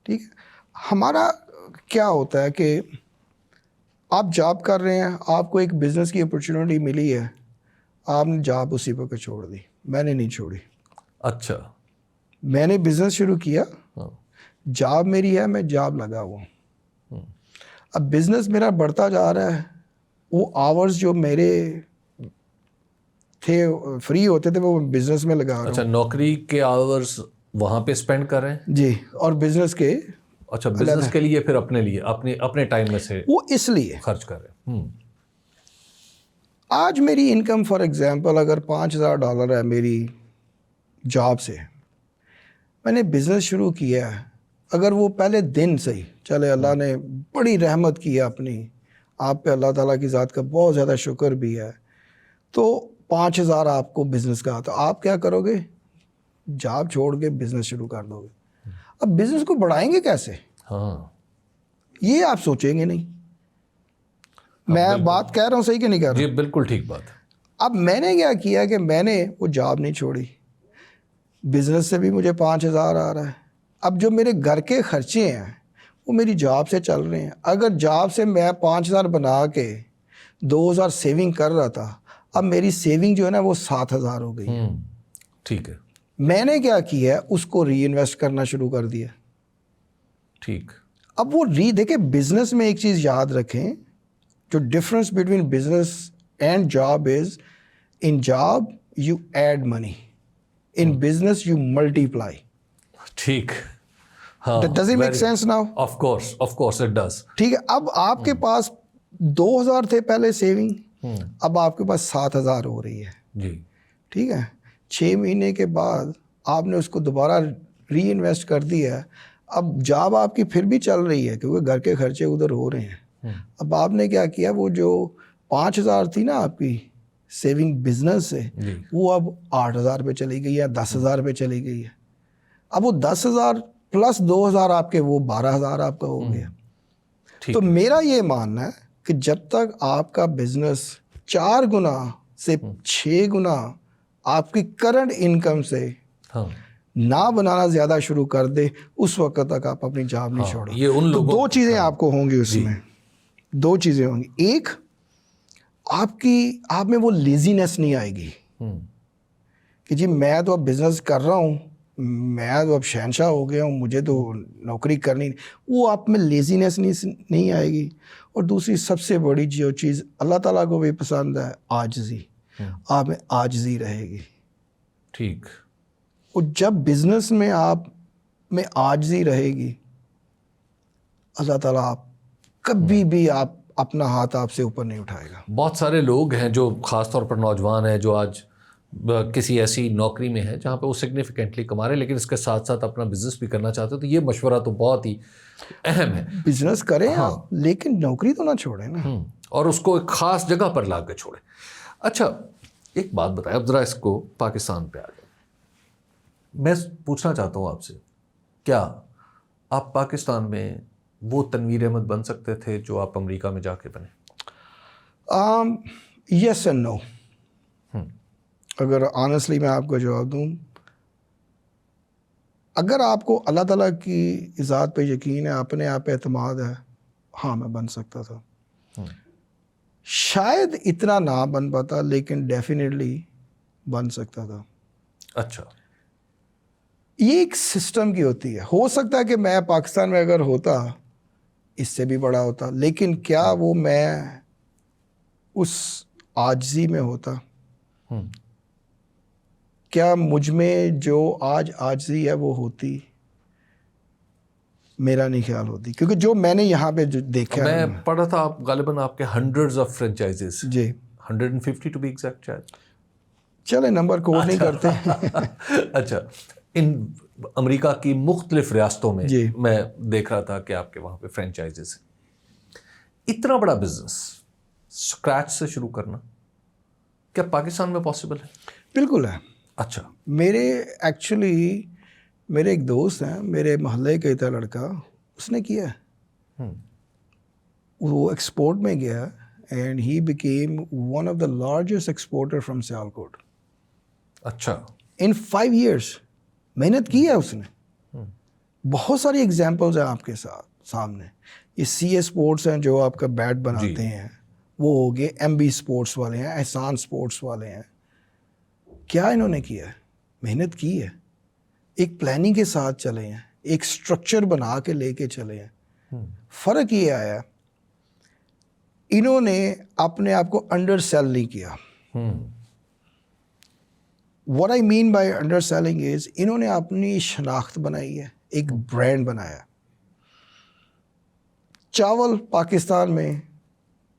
[SPEAKER 2] ٹھیک ہے, ہمارا کیا ہوتا ہے کہ آپ جاب کر رہے ہیں, آپ کو ایک بزنس کی اپرچونیٹی ملی ہے, آپ نے جاب اسی وقت چھوڑ دی. میں نے نہیں چھوڑی.
[SPEAKER 1] اچھا,
[SPEAKER 2] میں نے بزنس شروع کیا,
[SPEAKER 1] ہاں
[SPEAKER 2] جاب میری ہے, میں جاب لگا ہوا ہوں. اب بزنس میرا بڑھتا جا رہا ہے, وہ آورز جو میرے تھے فری ہوتے تھے وہ بزنس میں لگا رہا ہوں.
[SPEAKER 1] اچھا, نوکری کے آورز وہاں پہ اسپینڈ کر رہے ہیں
[SPEAKER 2] جی, اور بزنس کے
[SPEAKER 1] اچھا بزنس کے لیے پھر اپنے لیے اپنے ٹائم میں سے
[SPEAKER 2] وہ اس لیے
[SPEAKER 1] خرچ کر رہے ہیں.
[SPEAKER 2] آج میری انکم فار ایگزامپل اگر $5,000 ہے میری جاب سے, میں نے بزنس شروع کیا ہے, اگر وہ پہلے دن سے ہی چلے, اللہ نے بڑی رحمت کی ہے اپنی آپ پہ, اللہ تعالیٰ کی ذات کا بہت زیادہ شکر بھی ہے, تو 5,000 آپ کو بزنس کا, تو آپ کیا کرو گے, جاب چھوڑ کے بزنس شروع کر دو گے. اب بزنس کو بڑھائیں گے کیسے,
[SPEAKER 1] ہاں
[SPEAKER 2] یہ آپ سوچیں گے نہیں. میں بات کہہ رہا ہوں صحیح کہ نہیں کہہ رہا؟
[SPEAKER 1] جی بالکل ٹھیک بات ہے.
[SPEAKER 2] اب میں نے کیا کیا کہ میں نے وہ جاب نہیں چھوڑی, بزنس سے بھی مجھے 5,000 آ رہا ہے. اب جو میرے گھر کے خرچے ہیں وہ میری جاب سے چل رہے ہیں. اگر جاب سے میں 5,000 بنا کے 2,000 سیونگ کر رہا تھا, اب میری سیونگ جو ہے نا وہ 7,000 ہو گئی.
[SPEAKER 1] ٹھیک ہے,
[SPEAKER 2] میں نے کیا کیا ہے, اس کو ری انویسٹ کرنا شروع کر دیا.
[SPEAKER 1] ٹھیک.
[SPEAKER 2] اب وہ دیکھیں بزنس میں ایک چیز یاد رکھیں, جو difference between business and job is, in job you add money, in business you multiply.
[SPEAKER 1] ٹھیک, ہاں
[SPEAKER 2] does it make sense now?
[SPEAKER 1] Of course it does.
[SPEAKER 2] ٹھیک ہے, اب آپ کے پاس 2,000 تھے پہلے سیونگ, اب آپ کے پاس 7,000 ہو رہی ہے.
[SPEAKER 1] جی
[SPEAKER 2] ٹھیک ہے, 6 مہینے کے بعد آپ نے اس کو دوبارہ ری انویسٹ کر دیا ہے. اب جاب آپ کی پھر بھی چل رہی ہے کیونکہ گھر کے خرچے ادھر ہو رہے ہیں. اب آپ نے کیا کیا, وہ جو 5,000 تھی نا آپ کی سیونگ بزنس سے, وہ اب 8,000 پہ چلی گئی ہے, 10,000 پہ چلی گئی ہے. اب وہ 10,000 پلس 2,000 آپ کے, وہ 12,000 آپ کا ہو گیا. تو میرا یہ ماننا ہے کہ جب تک آپ کا بزنس 4 گنا سے 6 گنا آپ کی کرنٹ انکم سے نہ بنانا زیادہ شروع کر دے, اس وقت تک آپ اپنی جاب نہیں چھوڑو. تو 2 چیزیں آپ کو ہوں گی اس میں, 2 چیزیں ہوں گی. ایک, آپ میں وہ لیزینس نہیں آئے گی کہ جی میں تو اب بزنس کر رہا ہوں, میں تو اب شہنشاہ ہو گیا ہوں, مجھے تو نوکری کرنی, وہ آپ میں لیزینس نہیں آئے گی. اور دوسری سب سے بڑی جو چیز اللہ تعالیٰ کو بھی پسند ہے, عاجزی. آپ میں عاجزی رہے گی.
[SPEAKER 1] ٹھیک.
[SPEAKER 2] اور جب بزنس میں آپ میں عاجزی رہے گی, اللہ تعالیٰ آپ کبھی بھی آپ اپنا ہاتھ آپ سے اوپر نہیں اٹھائے گا.
[SPEAKER 1] بہت سارے لوگ ہیں جو خاص طور پر نوجوان ہیں جو آج کسی ایسی نوکری میں ہے جہاں پہ وہ سگنیفیکنٹلی کما رہے ہیں لیکن اس کے ساتھ ساتھ اپنا بزنس بھی کرنا چاہتے ہیں, تو یہ مشورہ تو بہت ہی اہم ہے.
[SPEAKER 2] بزنس کریں آپ, لیکن نوکری تو نہ چھوڑیں نا,
[SPEAKER 1] اور اس کو ایک خاص جگہ پر لا کے چھوڑیں. اچھا ایک بات بتائیں, اب ذرا اس کو پاکستان پہ آ جائیں. میں پوچھنا چاہتا ہوں آپ سے, کیا آپ پاکستان میں وہ تنویر احمد بن سکتے تھے جو آپ امریکہ میں جا کے بنے؟
[SPEAKER 2] یس اینڈ نو. اگر آنیسٹلی میں آپ کو جواب دوں, اگر آپ کو اللہ تعالیٰ کی ذات پہ یقین ہے, اپنے آپ پہ اعتماد ہے, ہاں میں بن سکتا تھا. شاید اتنا نہ بن پاتا لیکن ڈیفینیٹلی بن سکتا تھا.
[SPEAKER 1] اچھا,
[SPEAKER 2] یہ ایک سسٹم کی ہوتی ہے. ہو سکتا ہے کہ میں پاکستان میں اگر ہوتا اس سے بھی بڑا ہوتا, لیکن کیا وہ میں اس عاجزی میں ہوتا, کیا مجھ میں جو آج عاجزی ہے وہ ہوتی؟ میرا نہیں خیال ہوتی, کیونکہ جو میں نے یہاں پہ دیکھا ہے.
[SPEAKER 1] میں پڑھا تھا آپ غالباً آپ کے ہنڈریڈز آف فرینچائزز,
[SPEAKER 2] جی
[SPEAKER 1] 150 ٹو بی ایگزیکٹ شاید.
[SPEAKER 2] چلے نمبر کوٹ نہیں کرتے.
[SPEAKER 1] اچھا, ان امریکہ کی مختلف ریاستوں میں
[SPEAKER 2] جی
[SPEAKER 1] میں دیکھ رہا تھا کہ آپ کے وہاں پہ فرینچائزز ہیں. اتنا بڑا بزنس اسکریچ سے شروع کرنا کیا پاکستان میں پاسبل ہے؟
[SPEAKER 2] بالکل ہے.
[SPEAKER 1] اچھا.
[SPEAKER 2] میرے ایک دوست ہیں, میرے محلے کا تھا لڑکا, اس نے کیا ہے. وہ ایکسپورٹ میں گیا and he became one of the largest exporter from Sialkot.
[SPEAKER 1] اچھا.
[SPEAKER 2] ان 5 years محنت کی ہے اس نے. بہت ساری ایگزامپلز ہیں آپ کے سامنے. یہ سی اے اسپورٹس ہیں جو آپ کا بیٹ بناتے ہیں, وہ ہو گئے. ایم بی اسپورٹس والے ہیں, احسان اسپورٹس والے ہیں. کیا انہوں نے کیا ہے؟ محنت کی ہے, ایک پلاننگ کے ساتھ چلے ہیں, ایک اسٹرکچر بنا کے لے کے چلے ہیں. فرق یہ آیا انہوں نے اپنے آپ کو انڈر سیل نہیں کیا. What I mean by underselling is انہوں نے اپنی شناخت بنائی ہے, ایک برانڈ بنایا. چاول پاکستان میں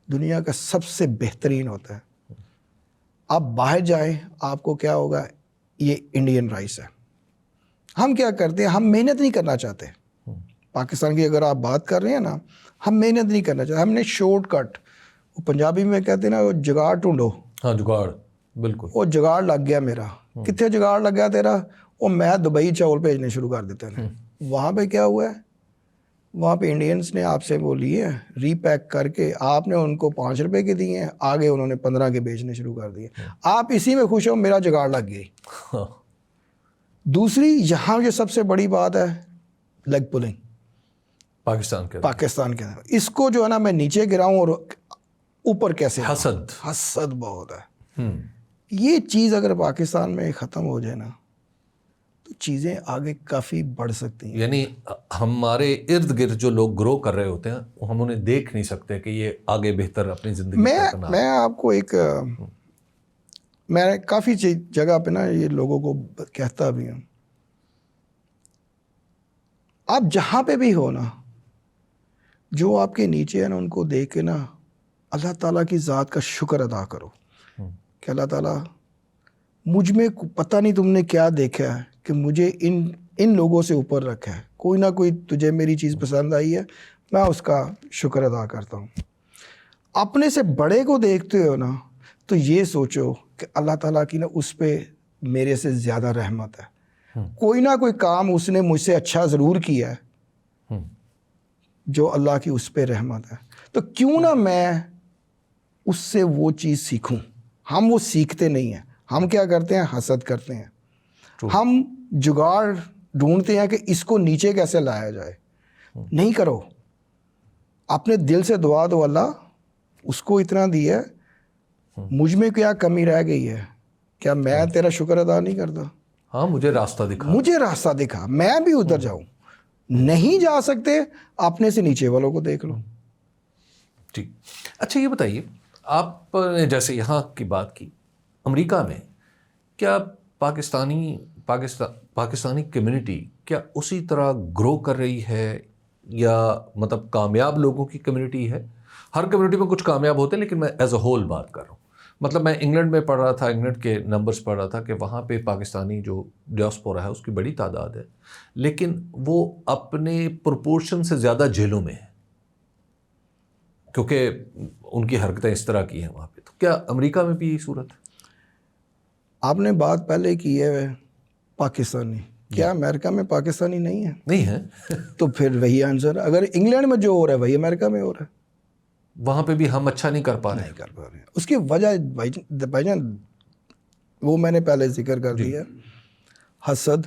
[SPEAKER 2] دنیا کا سب سے بہترین ہوتا ہے. آپ باہر جائیں آپ کو کیا ہوگا, یہ انڈین رائس ہے. ہم کیا کرتے ہیں, ہم محنت نہیں کرنا چاہتے. پاکستان کی اگر آپ بات کر رہے ہیں نا, ہم محنت نہیں کرنا چاہتے. ہم نے شارٹ کٹ, وہ پنجابی میں کہتے ہیں نا, وہ جگاڑ ڈھونڈو.
[SPEAKER 1] ہاں جگاڑ, بالکل.
[SPEAKER 2] وہ جگاڑ لگ گیا میرا. کتنے جگاڑ لگ گیا تیرا؟ وہ میں دبئی چاول بھیجنے شروع کر دیتے ہیں. وہاں پہ کیا ہوا ہے, وہاں پہ انڈینس نے آپ سے وہ لیے ری پیک کر کے, آپ نے ان کو 5 روپے کے دیے ہیں, آگے انہوں نے 15 کے بیچنے شروع کر دیے. آپ اسی میں خوش ہو, میرا جگاڑ لگ گئی. دوسری یہاں جو سب سے بڑی بات ہے لیگ پولنگ
[SPEAKER 1] پاکستان کے
[SPEAKER 2] اندر, اس کو جو ہے نا میں نیچے گراؤں اور اوپر کیسے, حسد بہت ہے. یہ چیز اگر پاکستان میں ختم ہو جائے نا تو چیزیں آگے کافی بڑھ سکتی ہیں.
[SPEAKER 1] یعنی ہمارے ارد گرد جو لوگ گرو کر رہے ہوتے ہیں ہم انہیں دیکھ نہیں سکتے کہ یہ آگے بہتر اپنی زندگی
[SPEAKER 2] میں آپ کو ایک, میں کافی جگہ پہ نا یہ لوگوں کو کہتا بھی ہوں, آپ جہاں پہ بھی ہو نا, جو آپ کے نیچے ہے نا, ان کو دیکھ کے نا اللہ تعالیٰ کی ذات کا شکر ادا کرو کہ اللہ تعالیٰ مجھ میں پتہ نہیں تم نے کیا دیکھا ہے کہ مجھے ان لوگوں سے اوپر رکھا ہے. کوئی نہ کوئی تجھے میری چیز پسند آئی ہے, میں اس کا شکر ادا کرتا ہوں. اپنے سے بڑے کو دیکھتے ہو نا تو یہ سوچو کہ اللہ تعالیٰ کی نا اس پہ میرے سے زیادہ رحمت ہے. کوئی نہ کوئی کام اس نے مجھ سے اچھا ضرور کیا ہے جو اللہ کی اس پہ رحمت ہے. تو کیوں نہ میں اس سے وہ چیز سیکھوں. ہم وہ سیکھتے نہیں ہیں, ہم کیا کرتے ہیں, حسد کرتے ہیں. ہم جگاڑ ڈھونڈتے ہیں کہ اس کو نیچے کیسے لایا جائے. نہیں کرو, اپنے دل سے دعا دو, اللہ اس کو اتنا دیا ہے, مجھ میں کیا کمی رہ گئی ہے, کیا میں تیرا شکر ادا نہیں کرتا؟
[SPEAKER 1] ہاں مجھے راستہ
[SPEAKER 2] دکھا, میں بھی ادھر جاؤں. نہیں جا سکتے, اپنے سے نیچے والوں کو دیکھ لو.
[SPEAKER 1] ٹھیک. اچھا یہ بتائیے, آپ نے جیسے یہاں کی بات کی, امریکہ میں کیا پاکستانی کمیونٹی کیا اسی طرح گرو کر رہی ہے, یا مطلب کامیاب لوگوں کی کمیونٹی ہے؟ ہر کمیونٹی میں کچھ کامیاب ہوتے ہیں, لیکن میں ایز اے ہول بات کر رہا ہوں. مطلب میں انگلینڈ میں پڑھ رہا تھا, انگلینڈ کے نمبرز پڑھ رہا تھا کہ وہاں پہ پاکستانی جو ڈیاسپورا ہے اس کی بڑی تعداد ہے, لیکن وہ اپنے پرپورشن سے زیادہ جیلوں میں ہے کیونکہ ان کی حرکتیں اس طرح کی ہیں وہاں پہ. تو کیا امریکہ میں بھی یہی صورت ہے؟
[SPEAKER 2] آپ نے بات پہلے کی ہے پاکستانی, کیا امریکہ میں پاکستانی نہیں ہے؟
[SPEAKER 1] نہیں ہے. تو
[SPEAKER 2] پھر وہی آنسر, اگر انگلینڈ میں جو ہو رہا ہے وہی امریکہ میں ہو رہا ہے.
[SPEAKER 1] وہاں پہ بھی ہم اچھا نہیں کر پا رہے
[SPEAKER 2] ہیں. اس کی وجہ بھائی جان وہ میں نے پہلے ذکر کر دیا, حسد,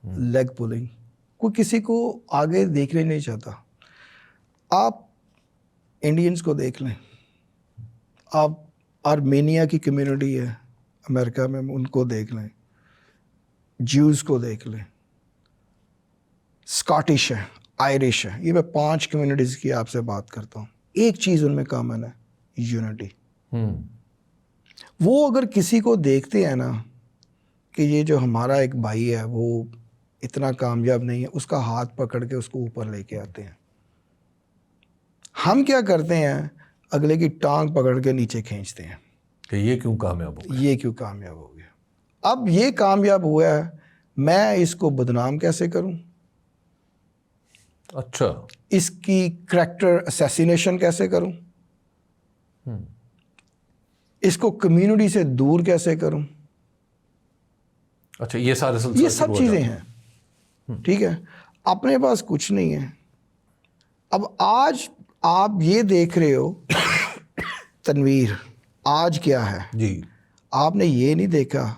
[SPEAKER 2] لیگ پولنگ. کوئی کسی کو آگے دیکھنے نہیں چاہتا. آپ انڈینز کو دیکھ لیں, آپ آرمینیا کی کمیونٹی ہے امریکہ میں, ان کو دیکھ لیں, جیوز کو دیکھ لیں, اسکاٹش ہے, آئرش ہے. یہ میں 5 کمیونٹیز کی آپ سے بات کرتا ہوں. ایک چیز ان میں کامن ہے, یونٹی. وہ اگر کسی کو دیکھتے ہیں نا کہ یہ جو ہمارا ایک بھائی ہے وہ اتنا کامیاب نہیں ہے, اس کا ہاتھ پکڑ کے اس کو اوپر لے کے آتے ہیں. ہم کیا کرتے ہیں, اگلے کی ٹانگ پکڑ کے نیچے کھینچتے ہیں
[SPEAKER 1] کہ یہ کیوں کامیاب
[SPEAKER 2] ہو گیا, اب یہ کامیاب ہوا ہے, میں اس کو بدنام کیسے کروں؟
[SPEAKER 1] اچھا,
[SPEAKER 2] اس کی کریکٹر اسیسینیشن کیسے کروں؟ اس کو کمیونٹی سے دور کیسے کروں.
[SPEAKER 1] اچھا یہ سارے سلسلہ
[SPEAKER 2] یہ سب چیزیں ہیں. ٹھیک ہے, اپنے پاس کچھ نہیں ہے. اب آج آپ یہ دیکھ رہے ہو تنویر آج کیا ہے,
[SPEAKER 1] جی
[SPEAKER 2] آپ نے یہ نہیں دیکھا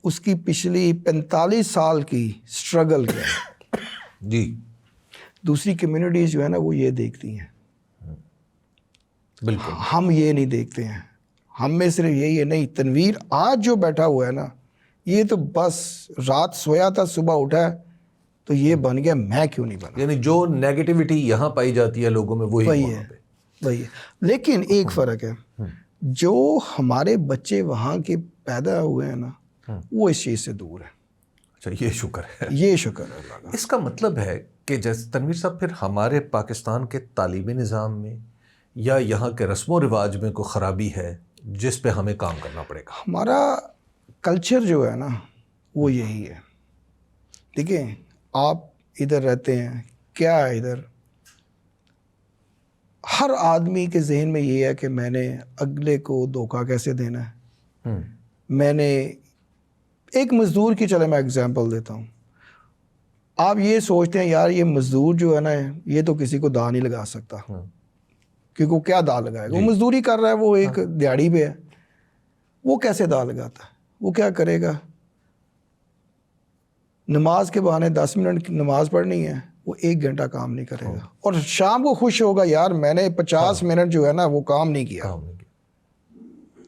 [SPEAKER 2] اس کی پچھلی 45 سال کی سٹرگل کیا ہے.
[SPEAKER 1] جی
[SPEAKER 2] دوسری کمیونٹیز جو ہے نا وہ یہ دیکھتی ہیں,
[SPEAKER 1] بالکل.
[SPEAKER 2] ہم یہ نہیں دیکھتے ہیں. ہم میں صرف یہی ہے, نہیں تنویر آج جو بیٹھا ہوا ہے نا یہ تو بس رات سویا تھا صبح اٹھا تو یہ بن گیا, میں کیوں نہیں بنا.
[SPEAKER 1] یعنی جو نیگیٹیوٹی یہاں پائی جاتی ہے لوگوں میں وہی
[SPEAKER 2] وہی ہے, وہی ہے. لیکن ایک فرق ہے, جو ہمارے بچے وہاں کے پیدا ہوئے ہیں نا وہ اس چیز سے دور ہے.
[SPEAKER 1] اچھا یہ شکر ہے,
[SPEAKER 2] یہ شکر ہے اللہ کا.
[SPEAKER 1] اس کا مطلب ہے کہ جیسے تنویر صاحب پھر ہمارے پاکستان کے تعلیمی نظام میں یا یہاں کے رسم و رواج میں کوئی خرابی ہے جس پہ ہمیں کام کرنا پڑے گا.
[SPEAKER 2] ہمارا کلچر جو ہے نا وہ یہی ہے. دیکھیں آپ ادھر رہتے ہیں, کیا ہے ادھر, ہر آدمی کے ذہن میں یہ ہے کہ میں نے اگلے کو دھوکہ کیسے دینا ہے. میں نے ایک مزدور کی, چلے میں اگزامپل دیتا ہوں. آپ یہ سوچتے ہیں یار یہ مزدور جو ہے نا یہ تو کسی کو دا نہیں لگا سکتا, کیونکہ وہ کیا دا لگائے گا, وہ مزدوری کر رہا ہے, وہ ایک دیہڑی پہ ہے, وہ کیسے دا لگاتا ہے, وہ کیا کرے گا, نماز کے بہانے 10 منٹ کی نماز پڑھنی ہے, وہ 1 گھنٹہ کام نہیں کرے گا, اور شام کو خوش ہوگا یار میں نے 50 منٹ جو ہے نا وہ کام نہیں کیا.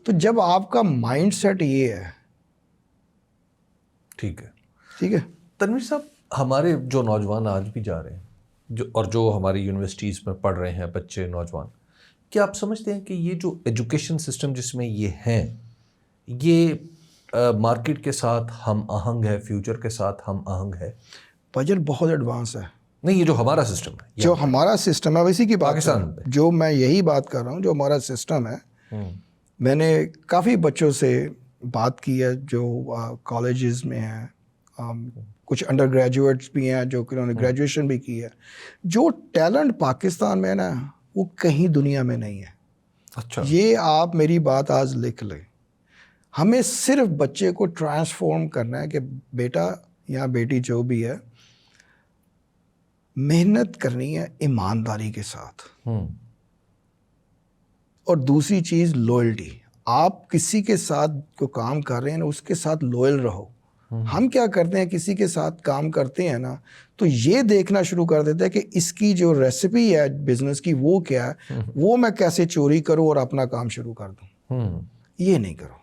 [SPEAKER 2] تو جب آپ کا مائنڈ سیٹ یہ ہے,
[SPEAKER 1] ٹھیک ہے.
[SPEAKER 2] ٹھیک ہے
[SPEAKER 1] تنویر صاحب, ہمارے جو نوجوان آج بھی جا رہے ہیں اور جو ہماری یونیورسٹیز میں پڑھ رہے ہیں بچے نوجوان, کیا آپ سمجھتے ہیں کہ یہ جو ایجوکیشن سسٹم جس میں یہ ہیں یہ مارکیٹ کے ساتھ ہم آہنگ ہے, فیوچر کے ساتھ ہم آہنگ ہے؟
[SPEAKER 2] بجٹ بہت ایڈوانس ہے.
[SPEAKER 1] نہیں, یہ جو ہمارا سسٹم ہے,
[SPEAKER 2] جو ہمارا سسٹم ہے اسی کی بات
[SPEAKER 1] پاکستان
[SPEAKER 2] میں, جو میں یہی بات کر رہا ہوں, جو ہمارا سسٹم ہے. میں نے کافی بچوں سے بات کی ہے جو کالجز میں ہیں, کچھ انڈر گریجویٹس بھی ہیں جو انہوں نے گریجویشن بھی کی ہے. جو ٹیلنٹ پاکستان میں ہے نا وہ کہیں دنیا میں نہیں ہے.
[SPEAKER 1] اچھا,
[SPEAKER 2] یہ آپ میری بات آج لکھ لیں. ہمیں صرف بچے کو ٹرانسفارم کرنا ہے کہ بیٹا یا بیٹی جو بھی ہے محنت کرنی ہے ایمانداری کے ساتھ, اور دوسری چیز لوئلٹی. آپ کسی کے ساتھ کو کام کر رہے ہیں نا اس کے ساتھ لوئل رہو. ہم کیا کرتے ہیں, کسی کے ساتھ کام کرتے ہیں نا تو یہ دیکھنا شروع کر دیتے ہیں کہ اس کی جو ریسیپی ہے بزنس کی وہ کیا ہے, وہ میں کیسے چوری کروں اور اپنا کام شروع کر دوں. یہ نہیں کرو.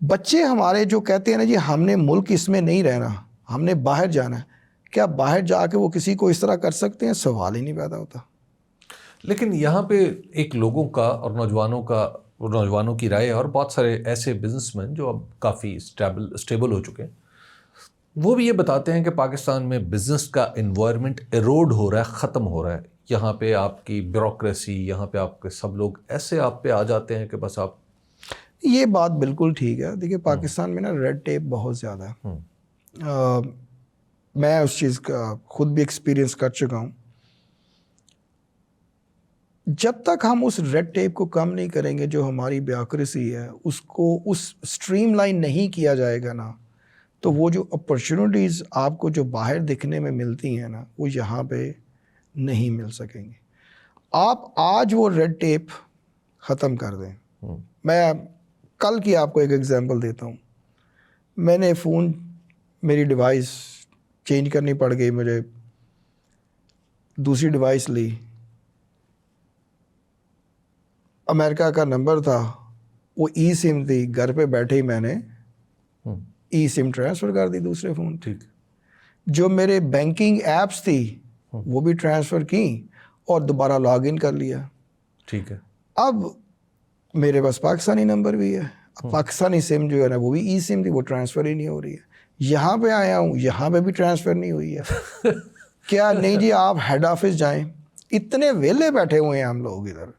[SPEAKER 2] بچے ہمارے جو کہتے ہیں نا جی ہم نے ملک اس میں نہیں رہنا, ہم نے باہر جانا ہے, کیا باہر جا کے وہ کسی کو اس طرح کر سکتے ہیں؟ سوال ہی نہیں پیدا ہوتا.
[SPEAKER 1] لیکن یہاں پہ ایک لوگوں کا اور نوجوانوں کی رائے, اور بہت سارے ایسے بزنس مین جو اب کافی اسٹیبل ہو چکے ہیں, وہ بھی یہ بتاتے ہیں کہ پاکستان میں بزنس کا انوائرمنٹ ایروڈ ہو رہا ہے, ختم ہو رہا ہے. یہاں پہ آپ کی بیوروکریسی, یہاں پہ آپ کے سب لوگ ایسے آپ پہ آ جاتے ہیں کہ بس آپ.
[SPEAKER 2] یہ بات بالکل ٹھیک ہے. دیکھیے پاکستان میں نا ریڈ ٹیپ بہت زیادہ ہے. میں اس چیز کا خود بھی ایکسپیرینس کر چکا ہوں. جب تک ہم اس ریڈ ٹیپ کو کم نہیں کریں گے, جو ہماری بیوروکریسی ہے اس کو اس اسٹریم لائن نہیں کیا جائے گا نا, تو وہ جو اپرچونیٹیز آپ کو جو باہر دکھنے میں ملتی ہیں نا وہ یہاں پہ نہیں مل سکیں گے. آپ آج وہ ریڈ ٹیپ ختم کر دیں. میں کل کی آپ کو ایک ایگزامپل دیتا ہوں. میں نے فون, میری ڈیوائس چینج کرنی پڑ گئی, مجھے دوسری ڈیوائس لی. امریکہ کا نمبر تھا, وہ ای سم تھی, گھر پہ بیٹھے ہی میں نے ای سم ٹرانسفر کر دی دوسرے فون.
[SPEAKER 1] ٹھیک.
[SPEAKER 2] جو میرے بینکنگ ایپس تھی وہ بھی ٹرانسفر کی اور دوبارہ لاگ ان کر لیا.
[SPEAKER 1] ٹھیک ہے.
[SPEAKER 2] اب میرے پاس پاکستانی نمبر بھی ہے, پاکستانی سم جو ہے نا وہ بھی ای سم تھی, وہ ٹرانسفر ہی نہیں ہو رہی ہے. یہاں پہ آیا ہوں, یہاں پہ بھی ٹرانسفر نہیں ہوئی ہے. کیا نہیں جی آپ ہیڈ آفس جائیں, اتنے ویلے بیٹھے ہوئے ہیں ہم لوگ ادھر.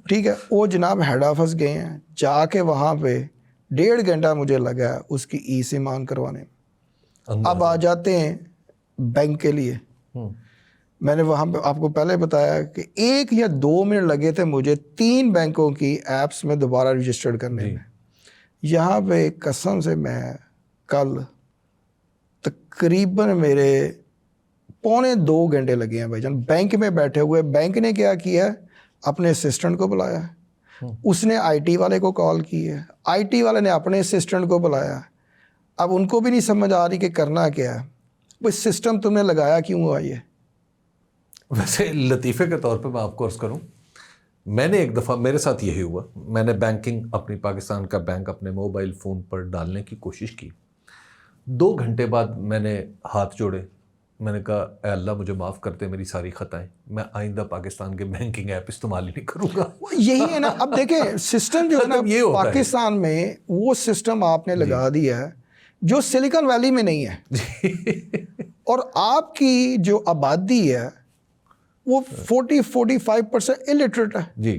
[SPEAKER 2] ٹھیک ہے, وہ جناب ہیڈ آفس گئے ہیں, جا کے وہاں پہ 1.5 گھنٹہ مجھے لگا اس کی ای سم آن کروانے میں. اب آ جاتے ہیں بینک کے لیے, میں نے وہاں پہ آپ کو پہلے بتایا کہ 1 یا 2 منٹ لگے تھے مجھے 3 بینکوں کی ایپس میں دوبارہ رجسٹرڈ کرنے میں. یہاں پہ قسم سے میں کل تقریباً میرے 1.25 گھنٹے لگے ہیں بھائی جان بینک میں بیٹھے ہوئے. بینک نے کیا کیا, اپنے اسسٹنٹ کو بلایا, اس نے آئی ٹی والے کو کال کی ہے, آئی ٹی والے نے اپنے اسسٹنٹ کو بلایا. اب ان کو بھی نہیں سمجھ آ رہی کہ کرنا کیا ہے. وہ سسٹم تم نے لگایا کیوں ہوا یہ؟
[SPEAKER 1] ویسے لطیفے کے طور پہ میں آپ کو عرض کروں, میں نے ایک دفعہ میرے ساتھ یہی ہوا, میں نے بینکنگ اپنی پاکستان کا بینک اپنے موبائل فون پر ڈالنے کی کوشش کی. 2 گھنٹے بعد میں نے ہاتھ جوڑے, میں نے کہا اے اللہ مجھے معاف کرتے میری ساری خطائیں, میں آئندہ پاکستان کے بینکنگ ایپ استعمال ہی نہیں کروں گا.
[SPEAKER 2] یہی ہے نا. اب دیکھیں سسٹم جو ہے نا پاکستان میں وہ سسٹم آپ نے لگا دیا ہے جو سلیکن ویلی میں نہیں ہے. اور آپ کی جو آبادی ہے وہ 40-45% الٹریٹ ہے
[SPEAKER 1] جی,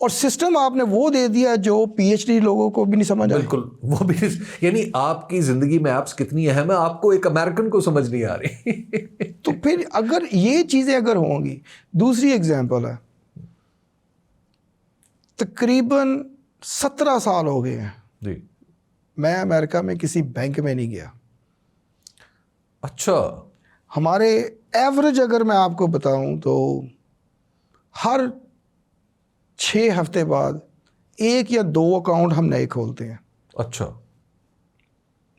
[SPEAKER 2] اور سسٹم آپ نے وہ دے دیا جو پی ایچ ڈی لوگوں کو بھی نہیں سمجھ آئی.
[SPEAKER 1] بالکل وہ بھی, یعنی آپ کی زندگی میں ایپس کتنی اہم ہے آپ کو ایک امریکن کو سمجھ نہیں آ رہی.
[SPEAKER 2] تو پھر اگر یہ چیزیں اگر ہوں گی. دوسری ایگزامپل ہے, تقریباً 17 سال ہو گئے ہیں
[SPEAKER 1] جی,
[SPEAKER 2] میں امریکہ میں کسی بینک میں نہیں گیا.
[SPEAKER 1] اچھا,
[SPEAKER 2] ہمارے ایوریج اگر میں آپ کو بتاؤں تو ہر 6 ہفتے بعد 1 یا 2 اکاؤنٹ ہم نئے کھولتے ہیں.
[SPEAKER 1] اچھا,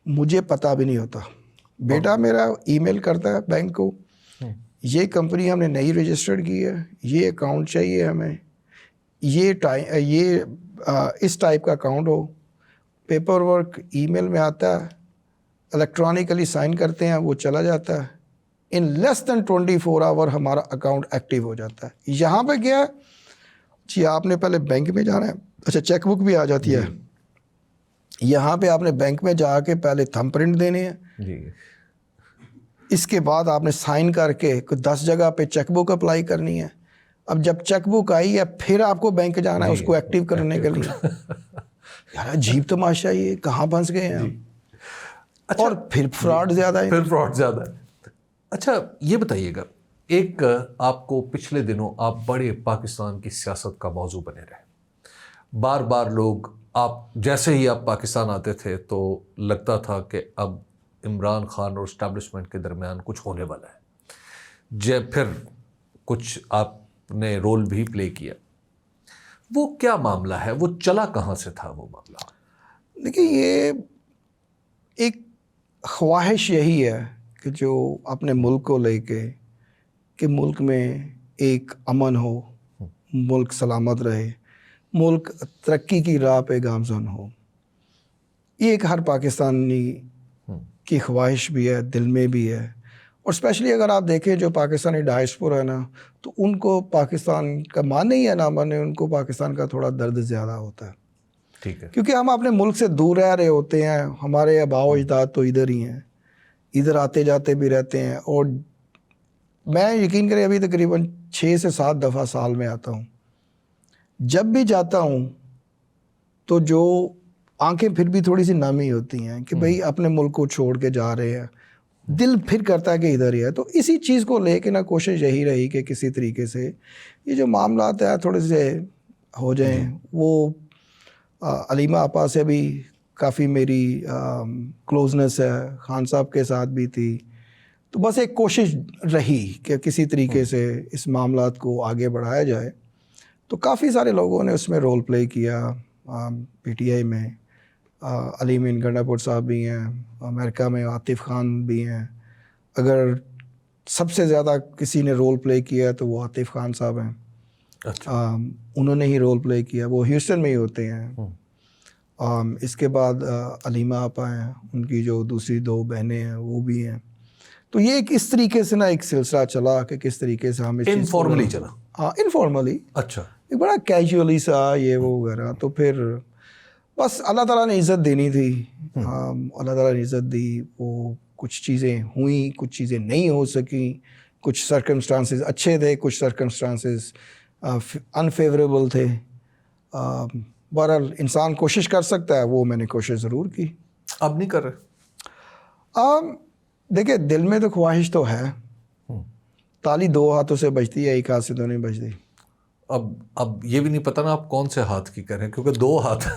[SPEAKER 2] مجھے پتہ بھی نہیں ہوتا. بیٹا میرا ای میل کرتا ہے بینک کو, یہ کمپنی ہم نے نئی رجسٹرڈ کی ہے, یہ اکاؤنٹ چاہیے ہمیں, یہ اس ٹائپ کا اکاؤنٹ ہو. پیپر ورک ای میل میں آتا ہے, الیکٹرانکلی سائن کرتے ہیں, وہ چلا جاتا ہے. ان لیس دین 24 آور ہمارا اکاؤنٹ ایکٹیو ہو جاتا ہے. یہاں پہ کیا جی, آپ نے پہلے بینک میں جانا ہے, اچھا چیک بک بھی آ جاتی ہے. یہاں پہ آپ نے بینک میں جا کے پہلے تھم پرنٹ دینے ہیں
[SPEAKER 1] جی,
[SPEAKER 2] اس کے بعد آپ نے سائن کر کے 10 جگہ پہ چیک بک اپلائی کرنی ہے. اب جب چیک بک آئی ہے پھر آپ کو بینک جانا ہے اس کو ایکٹیو کرنے کے لیے. یار عجیب تماشا, یہ کہاں پھنس گئے ہیں ہم. اور پھر فراڈ زیادہ ہے.
[SPEAKER 1] پھر فراڈ زیادہ ہے. اچھا یہ بتائیے گا, ایک آپ کو پچھلے دنوں آپ بڑے پاکستان کی سیاست کا موضوع بنے رہے, بار بار لوگ آپ جیسے ہی آپ پاکستان آتے تھے تو لگتا تھا کہ اب عمران خان اور اسٹیبلشمنٹ کے درمیان کچھ ہونے والا ہے. پھر کچھ آپ نے رول بھی پلے کیا, وہ کیا معاملہ ہے, وہ چلا کہاں سے تھا وہ معاملہ؟
[SPEAKER 2] دیکھیے یہ ایک خواہش یہی ہے کہ جو اپنے ملک کو لے کے کہ ملک میں ایک امن ہو, ملک سلامت رہے, ملک ترقی کی راہ پہ گامزن ہو. یہ ایک ہر پاکستانی کی خواہش بھی ہے, دل میں بھی ہے. اور اسپیشلی اگر آپ دیکھیں جو پاکستانی ڈائسپورا ہے نا, تو ان کو پاکستان کا مانے یا نہ مانے ان کو پاکستان کا تھوڑا درد زیادہ ہوتا ہے.
[SPEAKER 1] ٹھیک ہے,
[SPEAKER 2] کیونکہ ہم اپنے ملک سے دور رہ رہے ہوتے ہیں, ہمارے آباء و اجداد تو ادھر ہی ہیں, ادھر آتے جاتے بھی رہتے ہیں. اور میں یقین کریں ابھی تقریباً 6 سے 7 دفعہ سال میں آتا ہوں. جب بھی جاتا ہوں تو جو آنکھیں پھر بھی تھوڑی سی نامی ہوتی ہیں کہ بھئی اپنے ملک کو چھوڑ کے جا رہے ہیں, دل پھر کرتا ہے کہ ادھر ہی ہے. تو اسی چیز کو لے کے نا کوشش یہی رہی کہ کسی طریقے سے یہ جو معاملات ہیں تھوڑے سے ہو جائیں. وہ علیمہ آپا سے بھی کافی میری کلوزنس ہے, خان صاحب کے ساتھ بھی تھی. تو بس ایک کوشش رہی کہ کسی طریقے سے اس معاملات کو آگے بڑھایا جائے. تو کافی سارے لوگوں نے اس میں رول پلے کیا. پی ٹی آئی میں علیم گنڈا پور صاحب بھی ہیں, امریکہ میں عاطف خان بھی ہیں. اگر سب سے زیادہ کسی نے رول پلے کیا تو وہ عاطف خان صاحب ہیں.
[SPEAKER 1] اچھا,
[SPEAKER 2] انہوں نے ہی رول پلے کیا, وہ ہیوسٹن میں ہی ہوتے ہیں. اس کے بعد علیمہ آپا ہیں, ان کی جو دوسری 2 بہنیں ہیں وہ بھی ہیں. تو یہ ایک اس طریقے سے نا ایک سلسلہ چلا کہ کس طریقے سے ہم
[SPEAKER 1] انفارملی چلا.
[SPEAKER 2] ہاں انفارملی,
[SPEAKER 1] اچھا,
[SPEAKER 2] ایک بڑا کیجولی سا یہ وہ وغیرہ. تو پھر بس اللہ تعالیٰ نے عزت دینی تھی, اللہ تعالیٰ نے عزت دی. وہ کچھ چیزیں ہوئیں, کچھ چیزیں نہیں ہو سکیں, کچھ سرکمسٹانسز اچھے تھے, کچھ سرکمسٹانسز انفیوریبل تھے. بہرحال انسان کوشش کر سکتا ہے, وہ میں نے کوشش ضرور کی.
[SPEAKER 1] اب نہیں کر رہے؟
[SPEAKER 2] دیکھیں دل میں تو خواہش تو ہے تالی 2 ہاتھوں سے بجتی ہے، ایک ہاتھ سے تو نہیں بجتی.
[SPEAKER 1] اب یہ بھی نہیں پتہ نا آپ کون سے ہاتھ کی کریں، کیونکہ 2 ہاتھ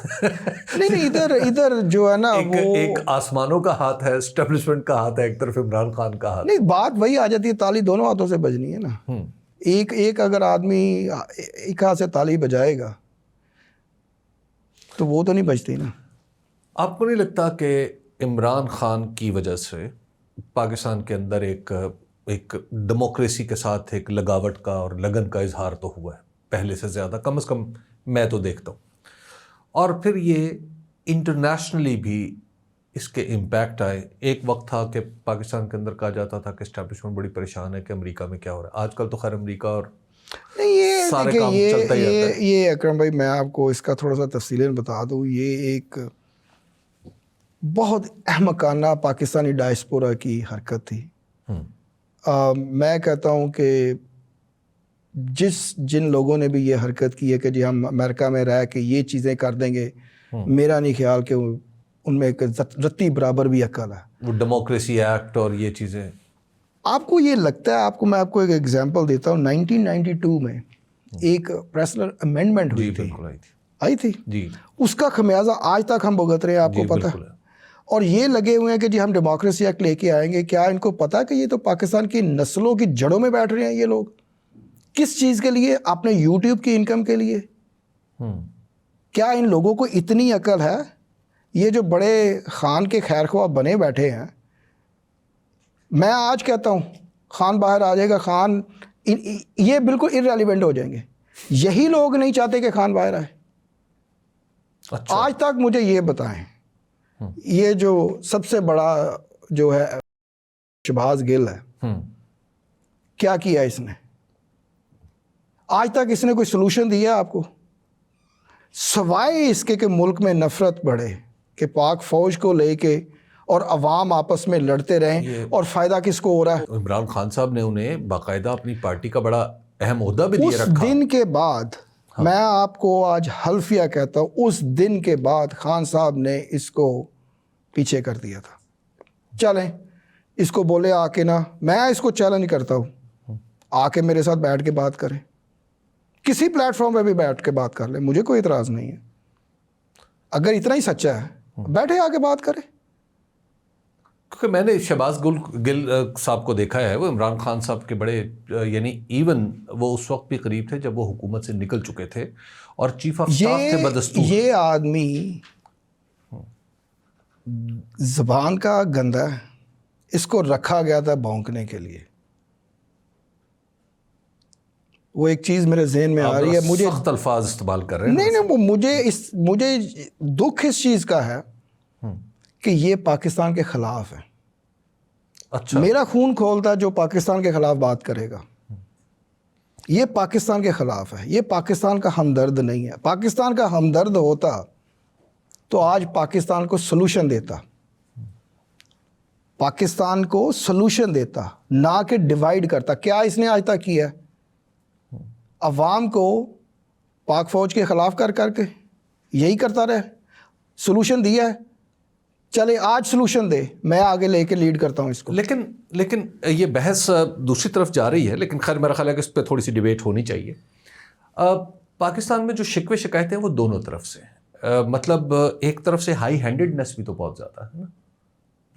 [SPEAKER 2] نہیں ادھر جو ہے نا
[SPEAKER 1] ایک آسمانوں کا ہاتھ ہے، اسٹیبلشمنٹ کا ہاتھ ہے، ایک طرف عمران خان کا ہاتھ.
[SPEAKER 2] نہیں، بات وہی آ جاتی ہے، تالی دونوں ہاتھوں سے بجنی ہے نا. ایک اگر آدمی ایک ہاتھ سے تالی بجائے گا تو وہ تو نہیں بجتی نا.
[SPEAKER 1] آپ کو نہیں لگتا کہ عمران خان کی وجہ سے پاکستان کے اندر ایک ڈیموکریسی کے ساتھ ایک لگاوٹ کا اور لگن کا اظہار تو ہوا ہے پہلے سے زیادہ، کم از کم میں تو دیکھتا ہوں. اور پھر یہ انٹرنیشنلی بھی اس کے امپیکٹ آئے. ایک وقت تھا کہ پاکستان کے اندر کہا جاتا تھا کہ اسٹیبلشمنٹ بڑی پریشان ہے کہ امریکہ میں کیا ہو رہا ہے. آج کل تو خیر امریکہ اور سارے کام چلتا ہی رہتا ہے.
[SPEAKER 2] یہ اکرم بھائی میں آپ کو اس کا تھوڑا سا تفصیلاً بتا دوں. یہ ایک بہت احمقانہ پاکستانی ڈائسپورا کی حرکت تھی. میں کہتا ہوں کہ جن لوگوں نے بھی یہ حرکت کی ہے کہ جی ہم امریکہ میں رہ کے یہ چیزیں کر دیں گے، میرا نہیں خیال کہ ان میں ایک رتی برابر بھی عقل ہے. وہ
[SPEAKER 1] ڈیموکریسی ایکٹ اور یہ چیزیں
[SPEAKER 2] آپ کو یہ لگتا ہے؟ میں آپ کو ایک ایگزامپل دیتا ہوں. 1992 میں ایک پریسنل امینڈمنٹ ہوئی تھی، آئی تھی
[SPEAKER 1] جی،
[SPEAKER 2] اس کا خمیازہ آج تک ہم بھگت رہے ہیں، آپ کو پتہ ہے. اور یہ لگے ہوئے ہیں کہ جی ہم ڈیموکریسی ایکٹ لے کے آئیں گے. کیا ان کو پتہ ہے کہ یہ تو پاکستان کی نسلوں کی جڑوں میں بیٹھ رہے ہیں یہ لوگ؟ کس چیز کے لیے؟ اپنے یوٹیوب کی انکم کے لیے. کیا ان لوگوں کو اتنی عقل ہے؟ یہ جو بڑے خان کے خیر خواہ بنے بیٹھے ہیں، میں آج کہتا ہوں خان باہر آ جائے گا، خان یہ بالکل ارریلیونٹ ہو جائیں گے. یہی لوگ نہیں چاہتے کہ خان باہر آئے. آج تک مجھے یہ بتائیں، یہ جو سب سے بڑا جو ہے شہباز گل ہے، کیا کیا اس نے؟ آج تک اس نے کوئی سلوشن دیا آپ کو؟ سوائے اس کے کہ ملک میں نفرت بڑھے، کہ پاک فوج کو لے کے اور عوام آپس میں لڑتے رہیں، اور فائدہ کس کو ہو رہا ہے؟
[SPEAKER 1] عمران خان صاحب نے انہیں باقاعدہ اپنی پارٹی کا بڑا اہم عہدہ بھی دے رکھا.
[SPEAKER 2] اس دن کے بعد میں آپ کو آج حلفیہ کہتا ہوں، اس دن کے بعد خان صاحب نے اس کو پیچھے کر دیا تھا. چلیں اس کو بولے آ کے نا، میں اس کو چیلنج کرتا ہوں، آ کے میرے ساتھ بیٹھ کے بات کریں، کسی پلیٹ فارم پہ بھی بیٹھ کے بات کر لیں، مجھے کوئی اعتراض نہیں ہے. اگر اتنا ہی سچا ہے بیٹھے آ کے بات کریں.
[SPEAKER 1] کیونکہ میں نے شہباز گل صاحب کو دیکھا ہے، وہ عمران خان صاحب کے بڑے، یعنی ایون وہ اس وقت بھی قریب تھے جب وہ حکومت سے نکل چکے تھے اور چیف آف اسٹاف تھے بدستور.
[SPEAKER 2] یہ آدمی زبان کا گندا ہے، اس کو رکھا گیا تھا بھونکنے کے لیے. وہ ایک چیز میرے ذہن میں آ رہی ہے، مجھے
[SPEAKER 1] سخت الفاظ استعمال کر رہے ہیں.
[SPEAKER 2] نہیں وہ مجھے دکھ اس چیز کا ہے کہ یہ پاکستان کے خلاف ہے.
[SPEAKER 1] اچھا،
[SPEAKER 2] میرا خون کھولتا ہے جو پاکستان کے خلاف بات کرے گا. یہ پاکستان کے خلاف ہے، یہ پاکستان کا ہمدرد نہیں ہے. پاکستان کا ہمدرد ہوتا تو آج پاکستان کو سلوشن دیتا، پاکستان کو سلوشن دیتا، نہ کہ ڈیوائیڈ کرتا. کیا اس نے آج تک کیا ہے؟ عوام کو پاک فوج کے خلاف کر کے یہی کرتا رہے. سلوشن دیا ہے، چلے آج سلوشن دے، میں آگے لے کے لیڈ کرتا ہوں اس کو.
[SPEAKER 1] لیکن یہ بحث دوسری طرف جا رہی ہے. لیکن خیر میرا خیال ہے کہ اس پہ تھوڑی سی ڈیبیٹ ہونی چاہیے. پاکستان میں جو شکوے شکایتیں ہیں وہ دونوں طرف سے ہیں. مطلب ایک طرف سے ہائی ہینڈڈنس بھی تو بہت زیادہ ہے نا،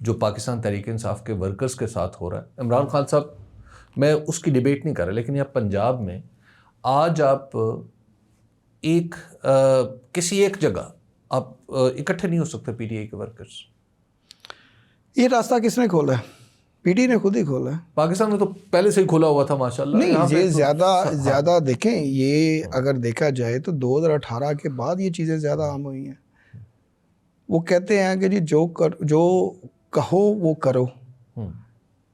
[SPEAKER 1] جو پاکستان تحریک انصاف کے ورکرز کے ساتھ ہو رہا ہے. عمران خان صاحب، میں اس کی ڈیبیٹ نہیں کر رہا، لیکن یہاں پنجاب میں آج آپ کسی ایک جگہ آپ اکٹھے نہیں ہو سکتے پی ٹی آئی کے ورکرز.
[SPEAKER 2] یہ راستہ کس نے کھولا ہے؟ پی ٹی نے خود ہی کھولا ہے.
[SPEAKER 1] پاکستان میں تو پہلے سے ہی کھولا ہوا تھا ماشاءاللہ.
[SPEAKER 2] نہیں یہ زیادہ دیکھیں، یہ اگر دیکھا جائے تو 2018 کے بعد یہ چیزیں زیادہ عام ہوئی ہیں. وہ کہتے ہیں کہ جی جو کہو وہ کرو،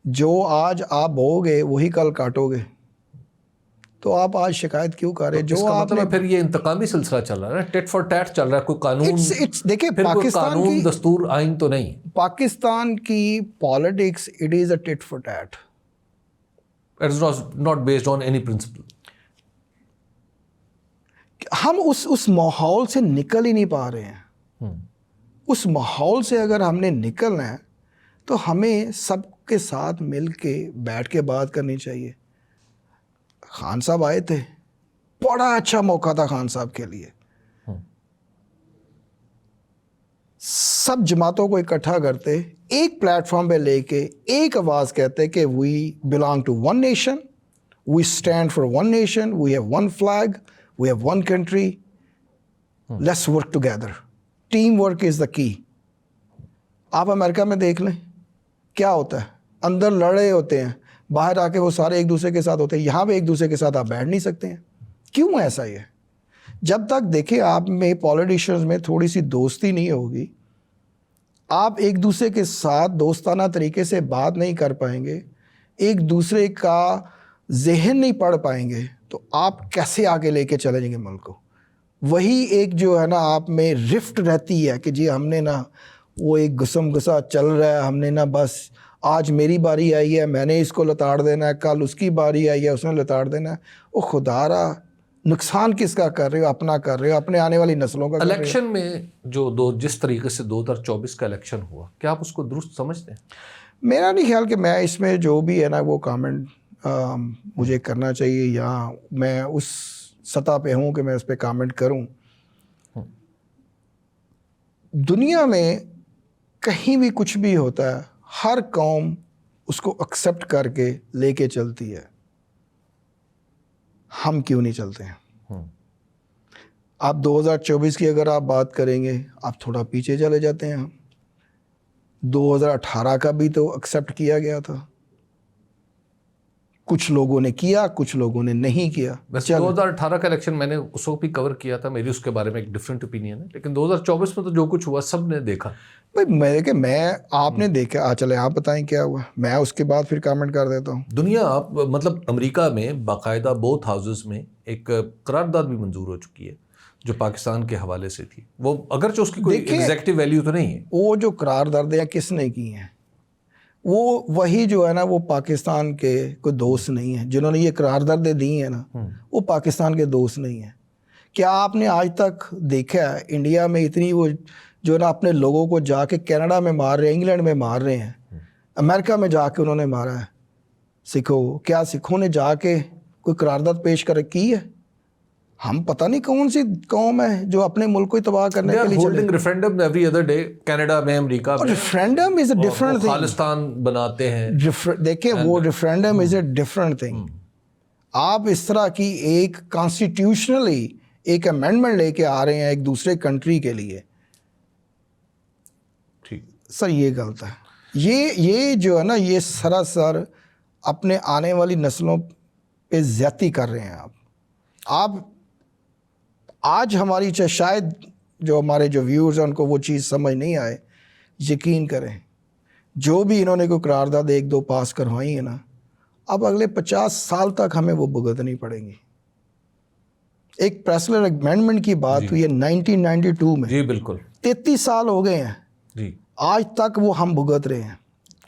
[SPEAKER 2] جو آج آپ بو گے وہی کل کاٹو گے. تو آپ آج شکایت کیوں کر رہے؟ جو آپ نے
[SPEAKER 1] پھر یہ انتقامی سلسلہ چل رہا ہے، ٹیٹ فار ٹیٹ چل رہا ہے. کوئی قانون
[SPEAKER 2] دیکھیں، پاکستان کی
[SPEAKER 1] دستور آئین تو نہیں.
[SPEAKER 2] پاکستان کی politics it is a tit for tat.
[SPEAKER 1] It is not based on any principle.
[SPEAKER 2] ہم اس ماحول سے نکل ہی نہیں پا رہے ہیں. اس ماحول سے اگر ہم نے نکلنا ہے تو ہمیں سب کے ساتھ مل کے بیٹھ کے بات کرنی چاہیے. خان صاحب آئے تھے, بڑا اچھا موقع تھا خان صاحب کے لیے. سب جماعتوں کو اکٹھا کرتے, ایک پلیٹ فارم پہ لے کے ایک آواز کہتے کہ we belong to one nation, we stand for one nation, we have one flag, we have one country, let's work together. Team work is the key. آپ امریکہ میں دیکھ لیں کیا ہوتا ہے, اندر لڑے ہوتے ہیں, باہر آ کے وہ سارے ایک دوسرے کے ساتھ ہوتے ہیں. یہاں پہ ایک دوسرے کے ساتھ آپ بیٹھ نہیں سکتے ہیں. کیوں ایسا ہی ہے؟ جب تک دیکھیں آپ میں پولیٹیشینز میں تھوڑی سی دوستی نہیں ہوگی, آپ ایک دوسرے کے ساتھ دوستانہ طریقے سے بات نہیں کر پائیں گے, ایک دوسرے کا ذہن نہیں پڑھ پائیں گے, تو آپ کیسے آگے لے کے چلیں گے ملک کو؟ وہی ایک جو ہے نا آپ میں رفٹ رہتی ہے کہ جی ہم نے نا وہ ایک گسم گسا چل رہا ہے, ہم نے نا بس آج میری باری آئی ہے میں نے اس کو لتاڑ دینا ہے, کل اس کی باری آئی ہے اس نے لتاڑ دینا ہے. او خدا را, نقصان کس کا کر رہے ہو؟ اپنا کر رہے ہو, اپنے آنے والی نسلوں کا کر رہے ہو.
[SPEAKER 1] الیکشن میں جو جس طریقے سے 2024 کا الیکشن ہوا, کیا آپ اس کو درست سمجھتے ہیں؟
[SPEAKER 2] میرا نہیں خیال کہ میں اس میں جو بھی ہے نا وہ کامنٹ مجھے کرنا چاہیے, یا میں اس سطح پہ ہوں کہ میں اس پہ کامنٹ کروں. دنیا میں کہیں بھی کچھ بھی ہوتا ہے, ہر قوم اس کو ایکسیپٹ کر کے لے کے چلتی ہے. ہم کیوں نہیں چلتے ہیں؟ آپ 2024 کی اگر آپ بات کریں گے, آپ تھوڑا پیچھے چلے جاتے ہیں. 2018 کا بھی تو ایکسیپٹ کیا گیا تھا, کچھ لوگوں نے کیا, کچھ لوگوں نے نہیں کیا.
[SPEAKER 1] 2018 کا الیکشن میں نے اس وقت بھی کور کیا تھا, میری اس کے بارے میں ایک ڈفرینٹ اوپینین ہے, لیکن 2024 میں تو جو کچھ ہوا سب نے دیکھا.
[SPEAKER 2] میں آپ نے دیکھا, چلے آپ بتائیں کیا ہوا, میں اس کے بعد پھر کامنٹ کر دیتا ہوں.
[SPEAKER 1] دنیا مطلب امریکہ میں باقاعدہ بوتھ ہاؤسز میں ایک قرارداد بھی منظور ہو چکی ہے جو پاکستان کے حوالے سے تھی. وہ اگرچہ اس کی کوئی ایگزیکٹو ویلیو تو نہیں ہے.
[SPEAKER 2] وہ جو قراردادیں کس نے کی ہیں, وہ وہی جو ہے نا وہ پاکستان کے کوئی دوست نہیں ہیں. جنہوں نے یہ قراردادیں دی ہیں نا وہ پاکستان کے دوست نہیں ہیں. کیا آپ نے آج تک دیکھا ہے انڈیا میں اتنی وہ جو ہے نا اپنے لوگوں کو جا کے کینیڈا میں مار رہے ہیں, انگلینڈ میں مار رہے ہیں, امریکہ میں جا کے انہوں نے مارا ہے سکھوں. کیا سکھوں نے جا کے کوئی قرارداد پیش کر کی ہے؟ ہم پتہ نہیں کون سی قوم ہے جو اپنے ملک کو تباہ کرنے کے لیے
[SPEAKER 1] holding referendum every other day, Canada میں, امریکہ میں.
[SPEAKER 2] Referendum is a different thing.
[SPEAKER 1] Khalistan بناتے ہیں.
[SPEAKER 2] دیکھیں وہ referendum is a different thing. آپ اس طرح کی ایک کانسٹیٹیوشنلی ایک امینڈمنٹ لے کے آ رہے ہیں ایک دوسرے کنٹری کے لیے, سر یہ غلط ہے. یہ جو ہے نا یہ سراسر اپنے آنے والی نسلوں پہ زیادتی کر رہے ہیں. آپ آج ہماری شاید جو ہمارے جو ویورز ہیں ان کو وہ چیز سمجھ نہیں آئے, یقین کریں جو بھی انہوں نے کوئی قرارداد 1-2 پاس کروائی ہیں نا, اب اگلے 50 سال تک ہمیں وہ بھگتنی پڑیں گی. ایک پریسلر امینڈمنٹ کی بات ہوئی ہے 1992 میں,
[SPEAKER 1] جی بالکل
[SPEAKER 2] 33 سال ہو گئے ہیں
[SPEAKER 1] جی,
[SPEAKER 2] آج تک وہ ہم بھگت رہے ہیں.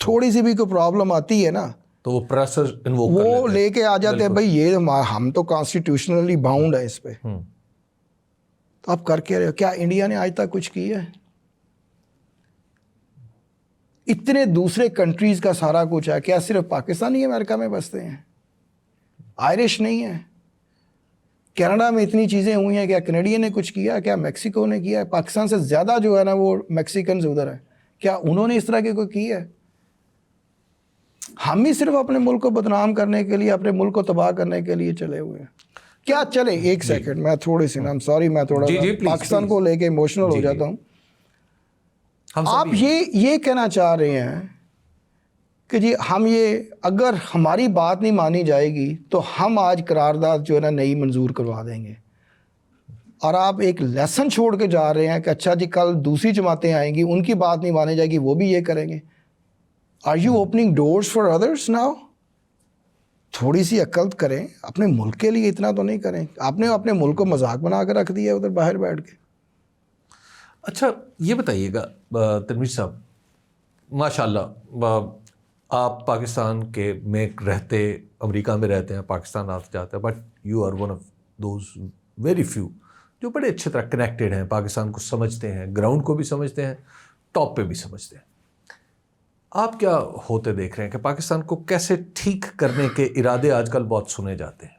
[SPEAKER 2] تھوڑی سی بھی کوئی پرابلم آتی ہے نا
[SPEAKER 1] تو وہ پریسر
[SPEAKER 2] وہ لے کے آ جاتے ہیں, بھائی یہ ہم تو کانسٹیٹیوشنلی باؤنڈ ہے اس پہ. تو آپ کر کے رہے ہو, کیا انڈیا نے آج تک کچھ کیا ہے؟ اتنے دوسرے کنٹریز کا سارا کچھ ہے, کیا صرف پاکستانی امریکہ میں بستے ہیں؟ آئرش نہیں ہے؟ کینیڈا میں اتنی چیزیں ہوئی ہیں, کیا کینیڈین نے کچھ کیا؟ کیا میکسیکو نے کیا ہے؟ پاکستان سے زیادہ جو ہے نا وہ میکسیکنز ادھر ہیں, کیا انہوں نے اس طرح کے کوئی کی ہے؟ ہم ہی صرف اپنے ملک کو بدنام کرنے کے لیے, اپنے ملک کو تباہ کرنے کے لیے چلے ہوئے ہیں. کیا چلے ایک سیکنڈ میں تھوڑی سی نام سوری میں تھوڑا پاکستان کو لے کے ایموشنل ہو جاتا ہوں. آپ یہ کہنا چاہ رہے ہیں کہ جی ہم یہ اگر ہماری بات نہیں مانی جائے گی تو ہم آج قرارداد جو ہے نا نئی منظور کروا دیں گے, اور آپ ایک لیسن چھوڑ کے جا رہے ہیں کہ اچھا جی کل دوسری جماعتیں آئیں گی ان کی بات نہیں مانی جائے گی وہ بھی یہ کریں گے. Are you opening doors for others now? تھوڑی سی عقل کریں, اپنے ملک کے لیے اتنا تو نہیں کریں. آپ نے اپنے ملک کو مذاق بنا کر رکھ دیا ادھر باہر بیٹھ کے.
[SPEAKER 1] اچھا یہ بتائیے گا تنویر صاحب, ماشاء اللہ آپ پاکستان کے میں رہتے, امریکہ میں رہتے ہیں, پاکستان آتے جاتے ہیں, but you are one of those very few جو بڑے اچھے طرح کنیکٹیڈ ہیں, پاکستان کو سمجھتے ہیں, گراؤنڈ کو بھی سمجھتے ہیں, ٹاپ پہ بھی سمجھتے ہیں. آپ کیا ہوتے دیکھ رہے ہیں کہ پاکستان کو کیسے ٹھیک کرنے کے ارادے آج کل بہت سنے جاتے ہیں؟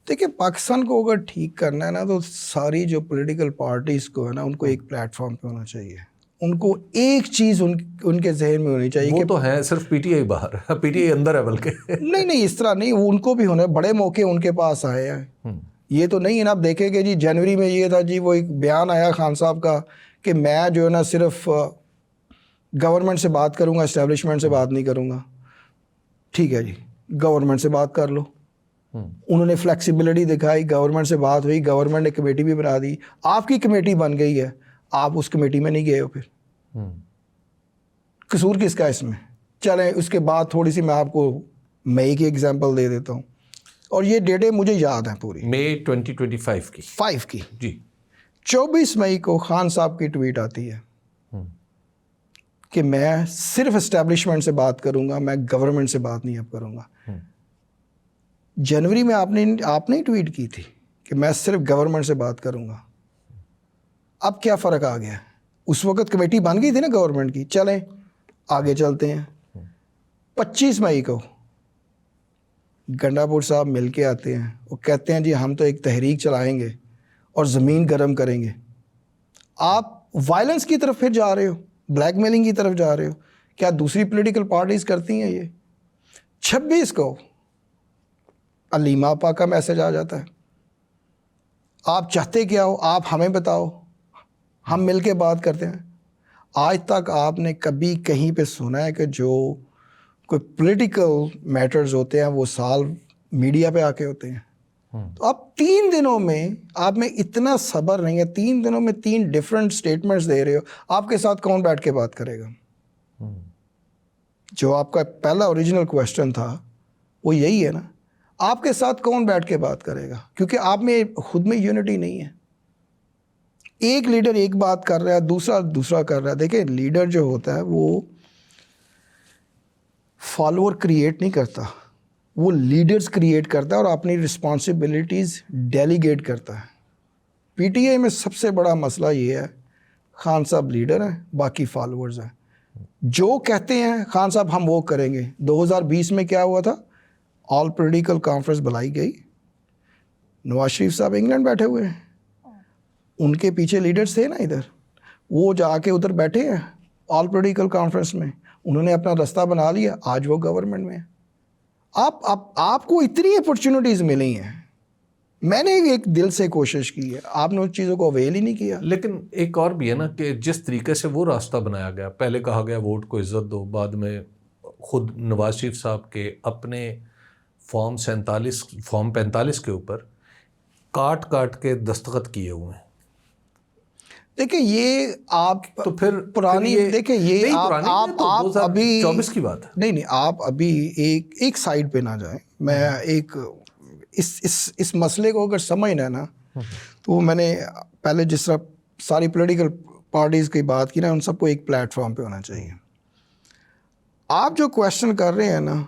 [SPEAKER 2] دیکھیے پاکستان کو اگر ٹھیک کرنا ہے نا تو ساری جو پولیٹیکل پارٹیز کو ہے نا ان کو ایک پلیٹ فارم پہ ہونا چاہیے. ان کو ایک چیز ان کے ذہن میں ہونی چاہیے
[SPEAKER 1] وہ
[SPEAKER 2] کہ
[SPEAKER 1] تو ہے صرف پی ٹی آئی باہر، پی ٹی آئی اندر ہے بلکہ.
[SPEAKER 2] نہیں اس طرح نہیں، ان کو بھی ہونا، بڑے موقع ان کے پاس آئے ہیں. یہ تو نہیں ہے نا آپ دیکھیں کہ جی جنوری میں یہ تھا جی وہ ایک بیان آیا خان صاحب کا کہ میں جو ہے نا صرف گورنمنٹ سے بات کروں گا، اسٹیبلشمنٹ سے بات نہیں کروں گا. ٹھیک ہے جی گورنمنٹ سے بات کر لو. انہوں نے فلیکسیبلٹی دکھائی، گورنمنٹ سے بات ہوئی، گورنمنٹ نے کمیٹی بھی بنا دی، آپ کی کمیٹی بن گئی ہے، آپ اس کمیٹی میں نہیں گئے ہو، پھر قصور کس کا اس میں؟ چلیں اس کے بعد تھوڑی سی میں آپ کو مئی کی ایگزامپل دے دیتا ہوں، اور یہ ڈیٹیں مجھے یاد ہیں پوری،
[SPEAKER 1] مئی 2025 کی
[SPEAKER 2] 5 کی
[SPEAKER 1] جی.
[SPEAKER 2] 24 مئی کو خان صاحب کی ٹویٹ آتی ہے کہ میں صرف اسٹیبلشمنٹ سے بات کروں گا، میں گورنمنٹ سے بات نہیں اب کروں گا. جنوری میں آپ نے ٹویٹ کی تھی کہ میں صرف گورنمنٹ سے بات کروں گا. اب کیا فرق آ گیا؟ اس وقت کمیٹی بن گئی تھی نا گورنمنٹ کی. چلیں آگے چلتے ہیں. 25 مئی کو گنڈا پور صاحب مل کے آتے ہیں، وہ کہتے ہیں جی ہم تو ایک تحریک چلائیں گے اور زمین گرم کریں گے. آپ وائلنس کی طرف پھر جا رہے ہو، بلیک میلنگ کی طرف جا رہے ہو. کیا دوسری پولیٹیکل پارٹیز کرتی ہیں یہ؟ 26 کو علیمہ آپا کا میسج آ جاتا ہے، آپ چاہتے کیا ہو، آپ ہمیں بتاؤ، ہم مل کے بات کرتے ہیں. آج تک آپ نے کبھی کہیں پہ سنا ہے کہ جو کوئی پولیٹیکل میٹرز ہوتے ہیں وہ سالو میڈیا پہ آ کے ہوتے ہیں؟ تو آپ 3 دنوں میں آپ میں اتنا صبر نہیں ہے، 3 دنوں میں 3 ڈفرینٹ سٹیٹمنٹس دے رہے ہو. آپ کے ساتھ کون بیٹھ کے بات کرے گا؟ جو آپ کا پہلا اوریجنل کویسچن تھا وہ یہی ہے نا، آپ کے ساتھ کون بیٹھ کے بات کرے گا؟ کیونکہ آپ میں خود میں یونٹی نہیں ہے. ایک لیڈر ایک بات کر رہا ہے، دوسرا کر رہا ہے. دیکھیں لیڈر جو ہوتا ہے وہ فالوور کریٹ نہیں کرتا، وہ لیڈرز کریٹ کرتا ہے اور اپنی رسپانسبلٹیز ڈیلیگیٹ کرتا ہے. پی ٹی آئی میں سب سے بڑا مسئلہ یہ ہے، خان صاحب لیڈر ہیں، باقی فالوورز ہیں. جو کہتے ہیں خان صاحب ہم وہ کریں گے. 2020 میں کیا ہوا تھا؟ آل پولیٹیکل کانفرنس بلائی گئی، نواز شریف صاحب انگلینڈ بیٹھے ہوئے ہیں، ان کے پیچھے لیڈرز تھے نا ادھر، وہ جا کے ادھر بیٹھے ہیں آل پولیٹیکل کانفرنس میں، انہوں نے اپنا رستہ بنا لیا، آج وہ گورنمنٹ میں ہیں. آپ کو اتنی اپرچونٹیز ملی ہیں، میں نے ایک دل سے کوشش کی ہے، آپ نے اس چیزوں کو اویل ہی نہیں کیا.
[SPEAKER 1] لیکن ایک اور بھی ہے نا کہ جس طریقے سے وہ راستہ بنایا گیا، پہلے کہا گیا ووٹ کو عزت دو، بعد میں خود نواز شریف صاحب کے اپنے فارم 45 کے اوپر کاٹ کے دستخط کیے ہوئے ہیں.
[SPEAKER 2] دیکھیں یہ آپ
[SPEAKER 1] تو پھر
[SPEAKER 2] پرانی دیکھیں یہ آپ ابھی
[SPEAKER 1] 24 کی بات ہے.
[SPEAKER 2] نہیں آپ ابھی ایک سائڈ پہ نہ جائیں. میں ایک اس مسئلے کو اگر سمجھنا ہے نا تو وہ میں نے پہلے جس طرح ساری پولیٹیکل پارٹیز کی بات کی نا، ان سب کو ایک پلیٹ فارم پہ ہونا چاہیے. آپ جو کویشچن کر رہے ہیں نا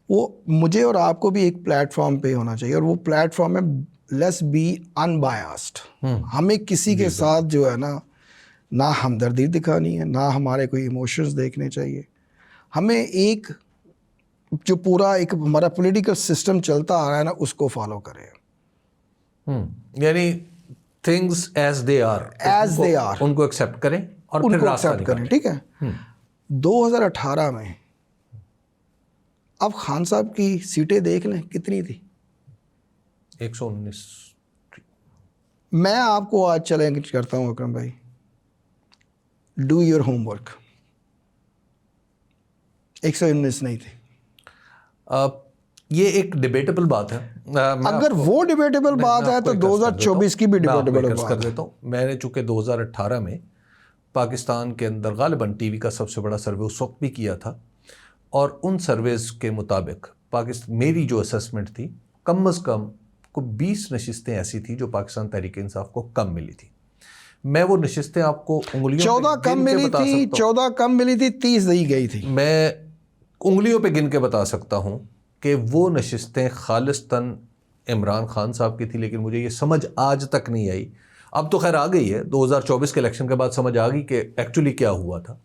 [SPEAKER 2] وہ مجھے اور آپ کو بھی ایک پلیٹ فارم پہ ہونا چاہیے، اور وہ پلیٹ فارم ہے لیٹس بی انبایاسڈ. ہمیں کسی کے ساتھ جو ہے نہ ہمدردی دکھانی ہے، نہ ہمارے کوئی ایموشنز دیکھنے چاہیے. ہمیں ایک جو پورا ایک ہمارا پولیٹیکل سسٹم چلتا آ رہا ہے نا اس کو فالو کریں.
[SPEAKER 1] یعنی تھنگز ایز دے آر ان کو ایکسیپٹ کریں اور
[SPEAKER 2] ان
[SPEAKER 1] پھر
[SPEAKER 2] کو
[SPEAKER 1] راستہ
[SPEAKER 2] ایکسیپٹ کریں. ٹھیک ہے. 2018 میں اب خان صاحب کی سیٹیں دیکھ لیں کتنی تھی،
[SPEAKER 1] 119.
[SPEAKER 2] میں آپ کو آج چیلنج کرتا ہوں اکرم بھائی، ڈو یور ہوم ورک. 119 نہیں تھی.
[SPEAKER 1] یہ ایک ڈیبیٹیبل بات ہے.
[SPEAKER 2] اگر وہ ڈیبیٹیبل بات ہے تو 2024 کی بھی ڈیبیٹیبل بات
[SPEAKER 1] کر دیتا ہوں. میں نے چونکہ 2018 میں پاکستان کے اندر غالباً ٹی وی کا سب سے بڑا سروے اس وقت بھی کیا تھا، اور ان سرویز کے مطابق میری جو اسسمنٹ تھی کم از کم 20 نشستیں ایسی تھی جو پاکستان تحریک انصاف کو کم ملی تھی. میں وہ نشستیں آپ کو انگلیوں
[SPEAKER 2] 14 کم ملی تھی، 14 کم ملی تھی، 30 دی گئی تھی.
[SPEAKER 1] میں انگلیوں پہ گن کے بتا سکتا ہوں کہ وہ نشستیں خالصتاً عمران خان صاحب کی تھی. لیکن مجھے یہ سمجھ آج تک نہیں آئی، اب تو خیر آ گئی ہے، 2024 کے الیکشن کے بعد سمجھ آ گئی کہ ایکچولی کیا ہوا تھا.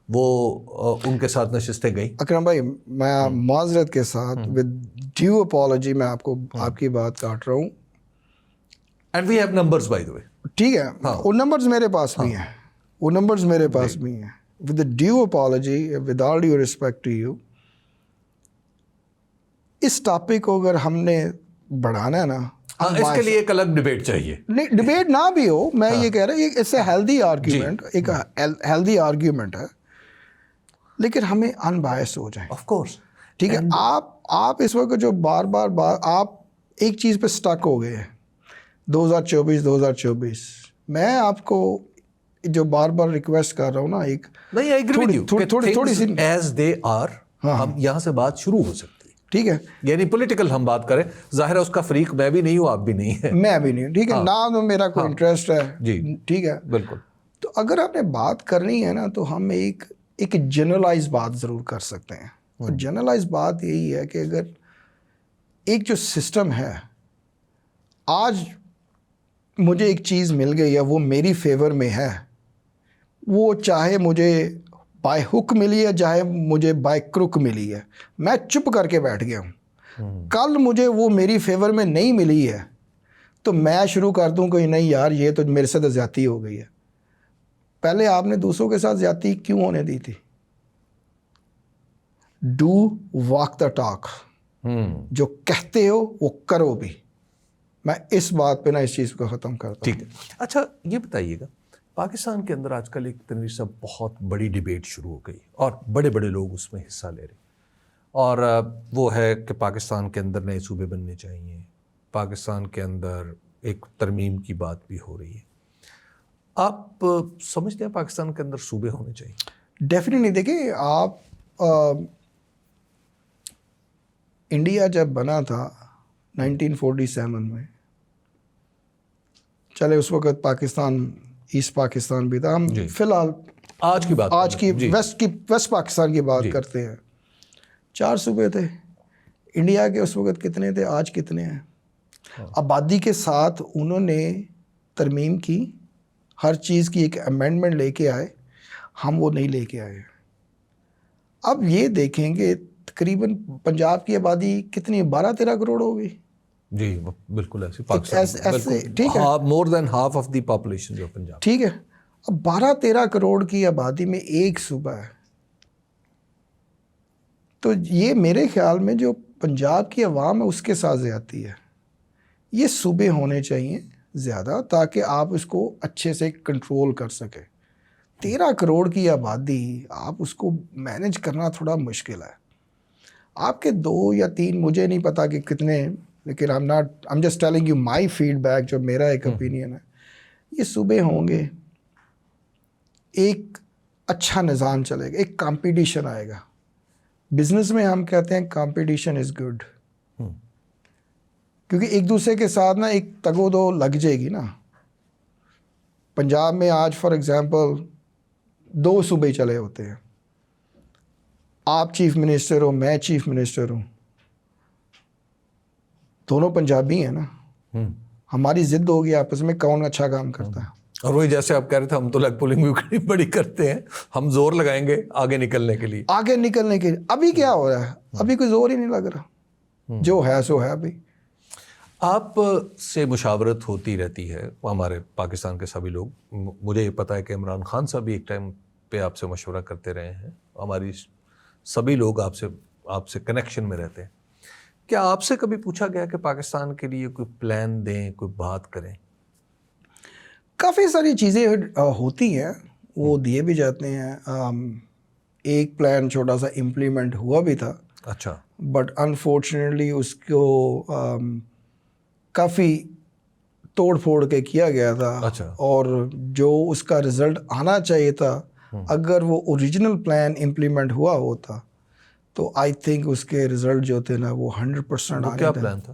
[SPEAKER 1] وہ ان کے ساتھ نشستیں گئی؟
[SPEAKER 2] اکرم بھائی میں معذرت کے ساتھ ود ڈیو اپالوجی میں آپ کی بات کاٹ رہا ہوں.
[SPEAKER 1] And we have numbers by the way.
[SPEAKER 2] ٹھیک ہے, وہ نمبرز میرے پاس بھی ہیں, وہ نمبرز میرے پاس بھی ہیں. With due apology, with all due respect to you, اس ٹاپک کو اگر ہم نے بڑھانا ہے نا,
[SPEAKER 1] اس کے لیے ایک الگ ڈبیٹ چاہیے.
[SPEAKER 2] نہیں ڈبیٹ نہ بھی ہو, میں یہ کہہ رہا ہوں اس سے ہیلدی آرگیومنٹ, ایک ہیلدی آرگیومنٹ ہے, لیکن ہمیں ان بائس ہو جائیں.
[SPEAKER 1] Of course.
[SPEAKER 2] ٹھیک ہے, آپ اس وقت جو بار بار آپ ایک چیز پہ سٹک ہو گئے ہیں 2024. میں آپ کو جو بار بار ریکویسٹ کر رہا ہوں نا, ایک
[SPEAKER 1] نہیں, آئی ایگری ود یو,
[SPEAKER 2] تھوڑی سی
[SPEAKER 1] ایز دے آر, ہم یہاں سے بات شروع ہو سکتی ہے.
[SPEAKER 2] ٹھیک ہے,
[SPEAKER 1] یعنی پولیٹیکل ہم بات کریں, ظاہر ہے اس کا فریق میں بھی نہیں ہوں, آپ بھی نہیں ہے,
[SPEAKER 2] میں بھی نہیں ہوں. ٹھیک ہے, نہ تو میرا کوئی انٹرسٹ ہے.
[SPEAKER 1] جی
[SPEAKER 2] ٹھیک ہے,
[SPEAKER 1] بالکل.
[SPEAKER 2] تو اگر آپ نے بات کرنی ہے نا, تو ہم ایک جنرلائز بات ضرور کر سکتے ہیں. اور جنرلائز بات یہی ہے کہ اگر ایک جو سسٹم ہے, آج مجھے ایک چیز مل گئی ہے, وہ میری فیور میں ہے, وہ چاہے مجھے بائی ہک ملی ہے چاہے مجھے بائی کروک ملی ہے, میں چپ کر کے بیٹھ گیا ہوں. کل مجھے وہ میری فیور میں نہیں ملی ہے تو میں شروع کر دوں کہ نہیں یار یہ تو میرے سے زیادتی ہو گئی ہے. پہلے آپ نے دوسروں کے ساتھ زیادتی کیوں ہونے دی تھی؟ ڈو واک دا ٹاک, جو کہتے ہو وہ کرو بھی. میں اس بات پہ نا اس چیز کو ختم کرتا ہوں.
[SPEAKER 1] ٹھیک ہے. اچھا یہ بتائیے گا, پاکستان کے اندر آج کل ایک تنویر صاحب بہت بڑی ڈیبیٹ شروع ہو گئی اور بڑے بڑے لوگ اس میں حصہ لے رہے, اور وہ ہے کہ پاکستان کے اندر نئے صوبے بننے چاہیے, پاکستان کے اندر ایک ترمیم کی بات بھی ہو رہی ہے. آپ سمجھتے ہیں پاکستان کے اندر صوبے ہونے چاہیے؟
[SPEAKER 2] ڈیفینیٹلی. دیکھیں آپ, انڈیا جب بنا تھا 1947 میں, چلے اس وقت پاکستان ایسٹ پاکستان بھی تھا, ہم فی الحال آج کی ویسٹ پاکستان کی بات کرتے ہیں. 4 صوبے تھے انڈیا کے اس وقت, کتنے تھے آج کتنے ہیں؟ آبادی کے ساتھ انہوں نے ترمیم کی, ہر چیز کی ایک امینڈمنٹ لے کے آئے, ہم وہ نہیں لے کے آئے. اب یہ دیکھیں گے تقریباً پنجاب کی آبادی کتنی, 12-13 کروڑ ہو گئی.
[SPEAKER 1] جی بالکل ایسے.
[SPEAKER 2] ٹھیک ہے,
[SPEAKER 1] more than half of the population جو پنجاب.
[SPEAKER 2] ٹھیک ہے, اب 12-13 کروڑ کی آبادی میں ایک صوبہ ہے. تو یہ میرے خیال میں جو پنجاب کی عوام ہے اس کے ساتھ زیادتی ہے. یہ صوبے ہونے چاہیے زیادہ تاکہ آپ اس کو اچھے سے کنٹرول کر سکیں. 13 کروڑ کی آبادی, آپ اس کو مینج کرنا تھوڑا مشکل ہے. آپ کے 2 یا 3, مجھے نہیں پتا کہ کتنے, لیکن I'm just telling you my feedback, جو میرا ایک opinion ہے. یہ صوبے ہوں گے, ایک اچھا نظام چلے گا, ایک کمپٹیشن آئے گا. بزنس میں ہم کہتے ہیں کمپٹیشن از گڈ, کیونکہ ایک دوسرے کے ساتھ نا ایک تگ و دو لگ جائے گی نا. پنجاب میں آج فار ایگزامپل 2 صوبے چلے ہوتے ہیں, آپ چیف منسٹر ہو, میں چیف منسٹر ہوں, دونوں پنجابی ہیں نا, ہماری ضد ہوگی آپس میں کون اچھا کام کرتا ہے.
[SPEAKER 1] اور وہی جیسے آپ کہہ رہے تھے, ہم تو لیگ پولنگ بھی بڑی کرتے ہیں, ہم زور لگائیں گے آگے نکلنے کے لیے.
[SPEAKER 2] ابھی کیا ہو رہا ہے, ابھی کوئی زور ہی نہیں لگ رہا, جو ہے سو ہے. ابھی
[SPEAKER 1] آپ سے مشاورت ہوتی رہتی ہے, ہمارے پاکستان کے سبھی لوگ, مجھے یہ پتا ہے کہ عمران خان صاحب بھی ایک ٹائم پہ آپ سے مشورہ کرتے رہے ہیں, ہماری سبھی لوگ آپ سے کنیکشن میں رہتے ہیں. کیا آپ سے کبھی پوچھا گیا کہ پاکستان کے لیے کوئی پلان دیں, کوئی بات کریں؟
[SPEAKER 2] کافی ساری چیزیں ہوتی ہیں, وہ دیے بھی جاتے ہیں. ایک پلان چھوٹا سا امپلیمنٹ ہوا بھی تھا.
[SPEAKER 1] اچھا.
[SPEAKER 2] بٹ انفارچونیٹلی اس کو کافی توڑ پھوڑ کے کیا گیا تھا.
[SPEAKER 1] اچھا.
[SPEAKER 2] اور جو اس کا رزلٹ آنا چاہیے تھا, اگر وہ اوریجنل پلان امپلیمنٹ ہوا ہوتا تو آئی تھنک اس کے رزلٹ جو تھے نا وہ 100% آنے.
[SPEAKER 1] کیا پلان تھا؟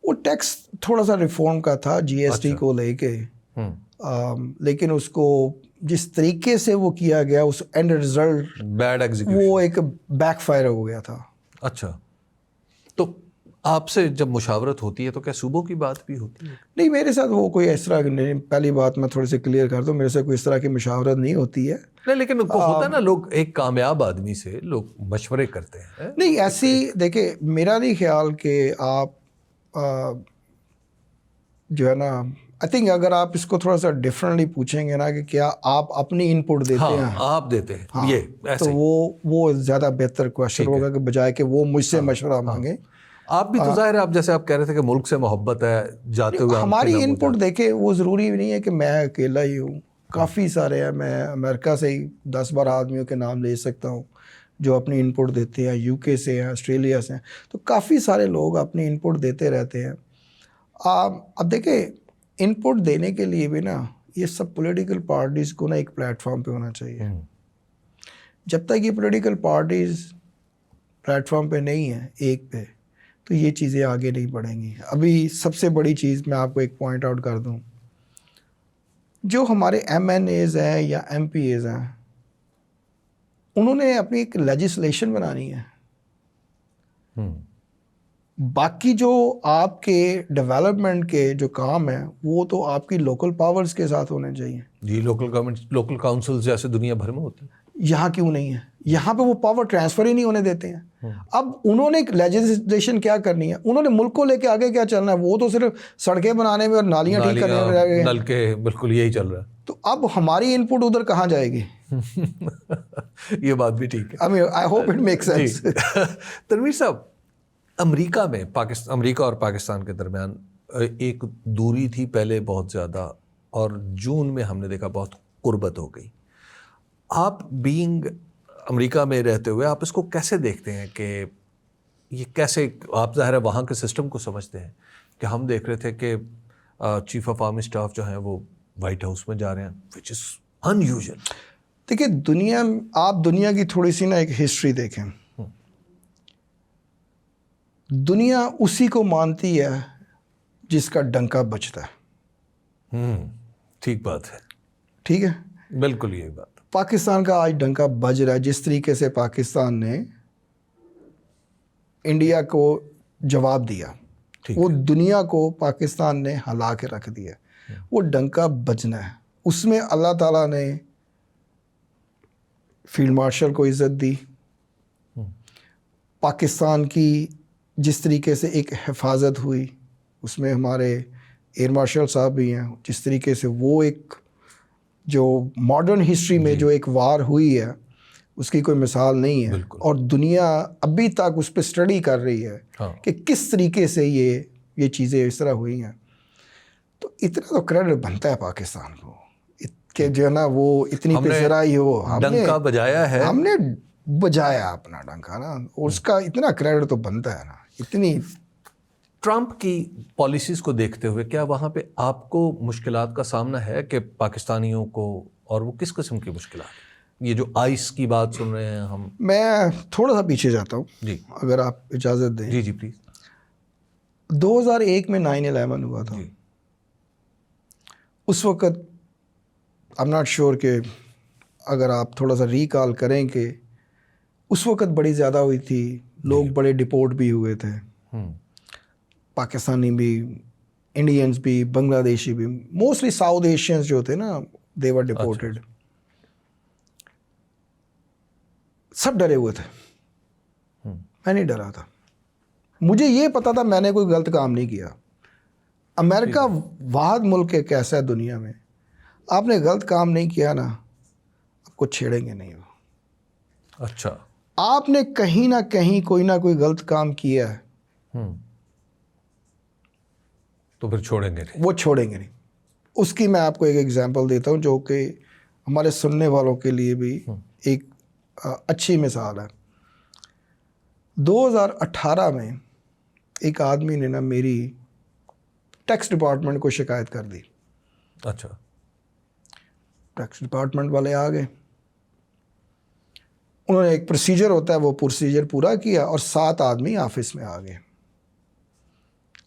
[SPEAKER 2] وہ ٹیکس تھوڑا سا ریفارم کا تھا, GST کو لے کے, لیکن اس کو جس طریقے سے وہ کیا گیا, اس اینڈ رزلٹ
[SPEAKER 1] بیڈ ایگزیکیوشن,
[SPEAKER 2] وہ ایک بیک فائر ہو گیا تھا.
[SPEAKER 1] اچھا. تو آپ سے جب مشاورت ہوتی ہے تو کیا صوبوں کی بات بھی ہوتی ہے؟
[SPEAKER 2] نہیں، میرے ساتھ وہ کوئی اس طرح نہیں. پہلی بات میں تھوڑی سی کلیئر کر دوں، میرے سے کوئی اس طرح کی مشاورت نہیں ہوتی ہے.
[SPEAKER 1] نہیں، لیکن ہوتا ہے نا، لوگ ایک کامیاب آدمی سے لوگ مشورے کرتے ہیں.
[SPEAKER 2] نہیں ایسی دیکھیں، میرا نہیں خیال کہ آپ جو ہے نا، آئی تھنک اگر آپ اس کو تھوڑا سا ڈفرینٹلی پوچھیں گے نا کہ کیا آپ اپنی ان پٹ دیتے ہیں،
[SPEAKER 1] آپ دیتے ہیں
[SPEAKER 2] ہاں،
[SPEAKER 1] یہ ایسے
[SPEAKER 2] تو وہ زیادہ بہتر کوشچن ہوگا کہ بجائے کہ وہ مجھ سے مشورہ مانگیں.
[SPEAKER 1] آپ بھی تو ظاہر ہے، آپ جیسے آپ کہہ رہے تھے کہ ملک سے محبت ہے، جاتے ہوئے
[SPEAKER 2] ہماری ان پٹ دیکھیں، وہ ضروری نہیں ہے کہ میں اکیلا ہی ہوں، کافی سارے ہیں. میں امریکہ سے ہی 10-12 آدمیوں کے نام لے سکتا ہوں جو اپنی ان پٹ دیتے ہیں، یو کے سے ہیں، آسٹریلیا سے ہیں. تو کافی سارے لوگ اپنی ان پٹ دیتے رہتے ہیں. اب دیکھیں، ان پٹ دینے کے لیے بھی نا یہ سب پولیٹیکل پارٹیز کو نا ایک پلیٹ فارم پہ ہونا چاہیے. جب تک یہ پولیٹیکل پارٹیز پلیٹ فارم پہ نہیں ہیں ایک پہ، تو یہ چیزیں آگے نہیں بڑھیں گی. ابھی سب سے بڑی چیز میں آپ کو ایک پوائنٹ آؤٹ کر دوں، جو ہمارے ایم این ایز ہیں یا ایم پی ایز ہیں، انہوں نے اپنی ایک لیجسلیشن بنانی ہے. باقی جو آپ کے ڈیولپمنٹ کے جو کام ہیں وہ تو آپ کی لوکل پاورز کے ساتھ ہونے چاہیے.
[SPEAKER 1] جی، لوکل گورنمنٹ، لوکل کاؤنسل جیسے دنیا بھر میں ہوتی ہیں.
[SPEAKER 2] یہاں کیوں نہیں ہے؟ یہاں پہ وہ پاور ٹرانسفر ہی نہیں ہونے دیتے ہیں. اب انہوں نے لیجسلیشن کیا کرنی ہے؟ انہوں نے ملک کو لے کے آگے کیا چلنا ہے؟ وہ تو صرف سڑکیں بنانے میں اور نالیاں ٹھیک کرنے میں رہ گئے،
[SPEAKER 1] نل کے، بالکل یہی چل رہا ہے.
[SPEAKER 2] تو اب ہماری ان پٹ ادھر کہاں جائے گی؟
[SPEAKER 1] یہ بات بھی ٹھیک ہے.
[SPEAKER 2] I hope it makes sense.
[SPEAKER 1] Tanveer صاحب، امریکہ میں امریکہ اور پاکستان کے درمیان ایک دوری تھی پہلے بہت زیادہ، اور جون میں ہم نے دیکھا بہت قربت ہو گئی. آپ بینگ امریکہ میں رہتے ہوئے آپ اس کو کیسے دیکھتے ہیں کہ یہ کیسے، آپ ظاہر ہے وہاں کے سسٹم کو سمجھتے ہیں، کہ ہم دیکھ رہے تھے کہ چیف آف آرمی اسٹاف جو ہیں وہ وائٹ ہاؤس میں جا رہے ہیں، وچ از ان یوزل.
[SPEAKER 2] دیکھیے، آپ دنیا کی تھوڑی سی نا ایک ہسٹری دیکھیں. دنیا اسی کو مانتی ہے جس کا ڈنکا بجتا ہے.
[SPEAKER 1] ٹھیک بات ہے.
[SPEAKER 2] ٹھیک ہے،
[SPEAKER 1] بالکل یہی بات.
[SPEAKER 2] پاکستان کا آج ڈنکا بج رہا ہے جس طریقے سے پاکستان نے انڈیا کو جواب دیا، وہ دنیا کو پاکستان نے ہلا کے رکھ دیا. وہ ڈنکا بجنا ہے. اس میں اللہ تعالیٰ نے فیلڈ مارشل کو عزت دی، پاکستان کی جس طریقے سے ایک حفاظت ہوئی، اس میں ہمارے ایئر مارشل صاحب بھی ہیں. جس طریقے سے وہ ایک جو ماڈرن ہسٹری میں جو ایک وار ہوئی ہے اس کی کوئی مثال نہیں ہے. اور دنیا ابھی تک اس پہ اسٹڈی کر رہی ہے کہ کس طریقے سے یہ چیزیں اس طرح ہوئی ہیں. تو اتنا تو کریڈٹ بنتا ہے پاکستان کو کہ جو ہے نا وہ اتنی پذیرائی ہو.
[SPEAKER 1] ڈنکا بجایا ہے،
[SPEAKER 2] ہم نے بجایا اپنا ڈنکا نا، اس کا اتنا کریڈٹ تو بنتا ہے نا. اتنی
[SPEAKER 1] ٹرمپ کی پالیسیز کو دیکھتے ہوئے کیا وہاں پہ آپ کو مشکلات کا سامنا ہے کہ پاکستانیوں کو، اور وہ کس قسم کی مشکلات؟ یہ جو آئس کی بات سن رہے ہیں ہم.
[SPEAKER 2] میں تھوڑا سا پیچھے جاتا ہوں
[SPEAKER 1] جی،
[SPEAKER 2] اگر آپ اجازت دیں.
[SPEAKER 1] جی جی پلیز.
[SPEAKER 2] 2001 میں 9/11 ہوا تھا. اس وقت I'm not sure کہ اگر آپ تھوڑا سا ریکال کریں کہ اس وقت بڑی زیادہ ہوئی تھی، لوگ بڑے ڈپورٹ بھی ہوئے تھے، پاکستانی بھی، انڈینز بھی، بنگلہ دیشی بھی، موسٹلی ساؤتھ ایشینز جو تھے نا they were deported. سب ڈرے ہوئے تھے، میں نہیں ڈرا تھا. مجھے یہ پتا تھا میں نے کوئی غلط کام نہیں کیا. امریکہ واحد ملک ایک ایسا ہے دنیا میں، آپ نے غلط کام نہیں کیا نا، آپ کو چھیڑیں گے نہیں.
[SPEAKER 1] اچھا،
[SPEAKER 2] آپ نے کہیں نہ کہیں کوئی نہ کوئی غلط کام کیا ہے
[SPEAKER 1] تو پھر چھوڑیں گے نہیں،
[SPEAKER 2] وہ چھوڑیں گے نہیں. اس کی میں آپ کو ایک ایگزامپل دیتا ہوں جو کہ ہمارے سننے والوں کے لیے بھی ایک اچھی مثال ہے. 2018 میں ایک آدمی نے نا میری ٹیکس ڈپارٹمنٹ کو شکایت کر دی.
[SPEAKER 1] اچھا،
[SPEAKER 2] ٹیکس ڈپارٹمنٹ والے آ گئے، انہوں نے ایک پروسیجر ہوتا ہے وہ پروسیجر پورا کیا، اور 7 آدمی آفس میں آ گئے.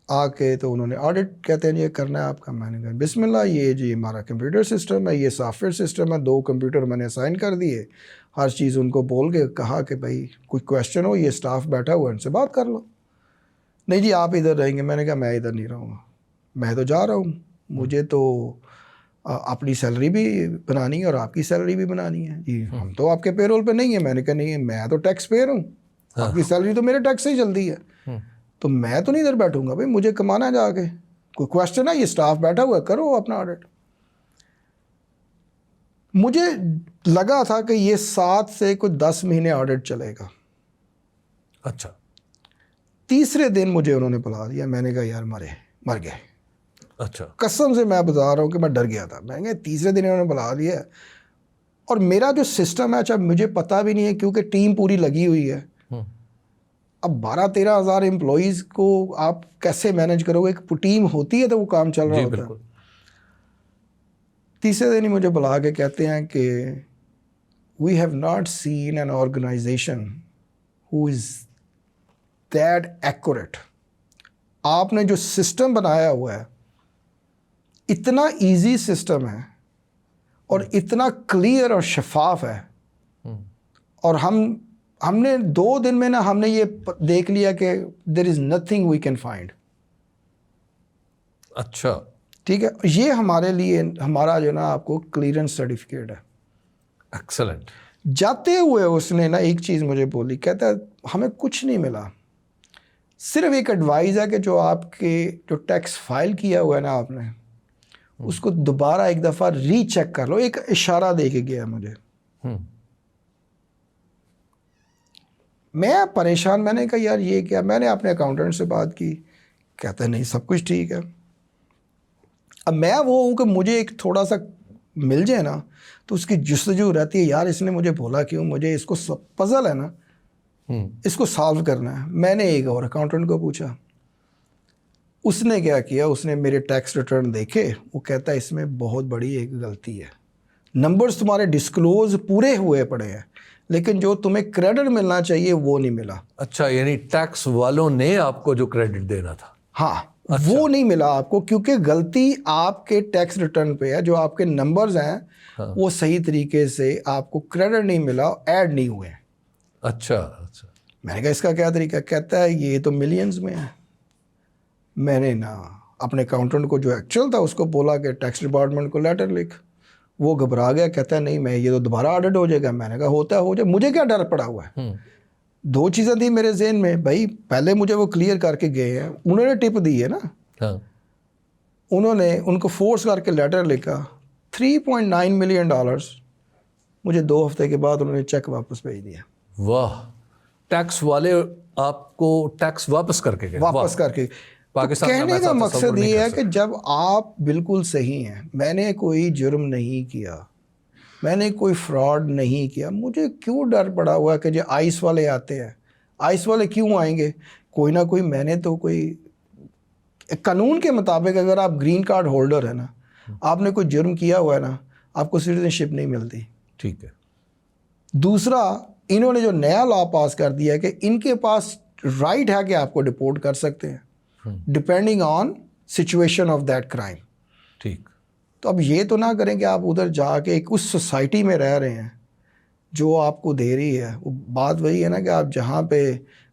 [SPEAKER 2] آ کے تو انہوں نے آڈٹ کہتے ہیں یہ کرنا ہے آپ کا. میں نے کہا بسم اللہ، یہ جی ہمارا کمپیوٹر سسٹم ہے، یہ سافٹ ویئر سسٹم ہے، 2 کمپیوٹر میں نے اسائن کر دیے، ہر چیز ان کو بول کے کہا کہ بھائی کوئی کویشچن ہو، یہ سٹاف بیٹھا ہوا ہے ان سے بات کر لو. نہیں جی آپ ادھر رہیں گے. میں نے کہا میں ادھر نہیں رہوں گا, میں تو جا رہا ہوں, مجھے تو اپنی سیلری بھی بنانی ہے اور آپ کی سیلری بھی بنانی ہے. جی ہم تو آپ کے پے رول پہ نہیں ہیں. میں نے کہا نہیں, میں تو ٹیکس پیئر ہوں, آپ کی سیلری تو میرے ٹیکس سے ہی چلتی ہے, تو میں تو نہیں ادھر بیٹھوں گا بھائی, مجھے کمانا ہے جا کے. کوئی کویشچن ہے, یہ اسٹاف بیٹھا ہوا ہے, کرو اپنا آڈٹ. مجھے لگا تھا کہ یہ 7 سے کوئی 10 مہینے آڈٹ چلے گا.
[SPEAKER 1] اچھا.
[SPEAKER 2] تیسرے دن مجھے انہوں نے بلا دیا. میں نے کہا یار مر گئے.
[SPEAKER 1] اچھا.
[SPEAKER 2] قسم سے میں بتا رہا ہوں کہ میں ڈر گیا تھا. میں نے کہا تیسرے دن انہوں نے بلا دیا, اور میرا جو سسٹم ہے, اچھا مجھے پتہ بھی نہیں ہے کیونکہ ٹیم پوری لگی ہوئی ہے. اب 12-13 ہزار امپلائیز کو آپ کیسے مینیج کرو گے؟ ایک ٹیم ہوتی ہے تو وہ کام چل رہا ہوتا ہے. تیسرے دن ہی مجھے بلا کے کہتے ہیں کہ we have not seen an organization who is that accurate. آپ نے جو سسٹم بنایا ہوا ہے اتنا ایزی سسٹم ہے اور اتنا کلیئر اور شفاف ہے, اور ہم نے 2 دن میں نا ہم نے یہ دیکھ لیا کہ there is nothing we can find.
[SPEAKER 1] اچھا
[SPEAKER 2] ٹھیک ہے, یہ ہمارے لیے ہمارا جو نا آپ کو کلیئرنس سرٹیفکیٹ ہے.
[SPEAKER 1] ایکسلنٹ.
[SPEAKER 2] جاتے ہوئے اس نے نا ایک چیز مجھے بولی, کہتا ہے ہمیں کچھ نہیں ملا, صرف ایک ایڈوائز ہے کہ جو آپ کے جو ٹیکس فائل کیا ہوا ہے نا آپ نے, اس کو دوبارہ ایک دفعہ ری چیک کر لو. ایک اشارہ دے کے گیا مجھے. میں پریشان, میں نے کہا یار یہ کیا. میں نے اپنے اکاؤنٹنٹ سے بات کی, کہتا ہے نہیں سب کچھ ٹھیک ہے. اب میں وہ ہوں کہ مجھے ایک تھوڑا سا مل جائے نا تو اس کی جستجو رہتی ہے, یار اس نے مجھے بولا کیوں, مجھے اس کو پزل ہے نا, اس کو سالو کرنا ہے. میں نے ایک اور اکاؤنٹنٹ کو پوچھا, اس نے کیا کیا, اس نے میرے ٹیکس ریٹرن دیکھے, وہ کہتا ہے اس میں بہت بڑی ایک غلطی ہے, نمبرز تمہارے ڈسکلوز پورے ہوئے پڑے ہیں لیکن جو تمہیں کریڈٹ ملنا چاہیے وہ نہیں ملا.
[SPEAKER 1] اچھا, یعنی ٹیکس والوں نے آپ کو جو کریڈٹ دینا تھا,
[SPEAKER 2] ہاں وہ نہیں ملا آپ کو, کیونکہ غلطی آپ کے ٹیکس ریٹرن پہ ہے. جو آپ کے نمبرز ہیں وہ صحیح طریقے سے آپ کو کریڈٹ نہیں ملا, ایڈ نہیں ہوئے.
[SPEAKER 1] اچھا اچھا.
[SPEAKER 2] میں نے کہا اس کا کیا طریقہ؟ کہتا ہے یہ تو ملینز میں ہے. میں نے نا اپنے اکاؤنٹنٹ کو جو ایکچوئل تھا اس کو بولا کہ ٹیکس ڈپارٹمنٹ کو لیٹر لکھ. وہ گھبرا گیا, کہتا ہے نہیں میں یہ تو دوبارہ آڈٹ ہو جائے گا. میں نے کہا ہوتا ہے ہو جائے, مجھے کیا ڈر پڑا ہوا ہے. 2 چیزیں تھیں میرے ذہن میں, بھائی پہلے مجھے وہ کلیئر کر کے گئے ہیں, انہوں نے ٹپ دی ہے نا, انہوں نے ان کو فورس کر کے لیٹر لکھا. $3.9 ملین مجھے 2 ہفتے کے بعد انہوں نے چیک واپس بھیج دیا.
[SPEAKER 1] واہ, ٹیکس والے آپ کو ٹیکس واپس کر کے گئے.
[SPEAKER 2] واپس کر کے.
[SPEAKER 1] پاکستان
[SPEAKER 2] کہنے کا مقصد یہ ہے کہ جب آپ بالکل صحیح ہیں, میں نے کوئی جرم نہیں کیا, میں نے کوئی فراڈ نہیں کیا, مجھے کیوں ڈر پڑا ہوا کہ جو آئس والے آتے ہیں, آئس والے کیوں آئیں گے؟ کوئی نہ کوئی, میں نے تو کوئی قانون کے مطابق اگر آپ گرین کارڈ ہولڈر ہیں نا, آپ نے کوئی جرم کیا ہوا ہے نا, آپ کو سٹیزن شپ نہیں ملتی.
[SPEAKER 1] ٹھیک ہے.
[SPEAKER 2] دوسرا, انہوں نے جو نیا لا پاس کر دیا ہے کہ ان کے پاس رائٹ ہے کہ آپ کو ڈپورٹ کر سکتے ہیں depending on situation of that crime.
[SPEAKER 1] ٹھیک.
[SPEAKER 2] تو اب یہ تو نہ کریں کہ آپ ادھر جا کے ایک اس سوسائٹی میں رہ رہے ہیں جو آپ کو دے رہی ہے. وہ بات وہی ہے نا کہ آپ جہاں پہ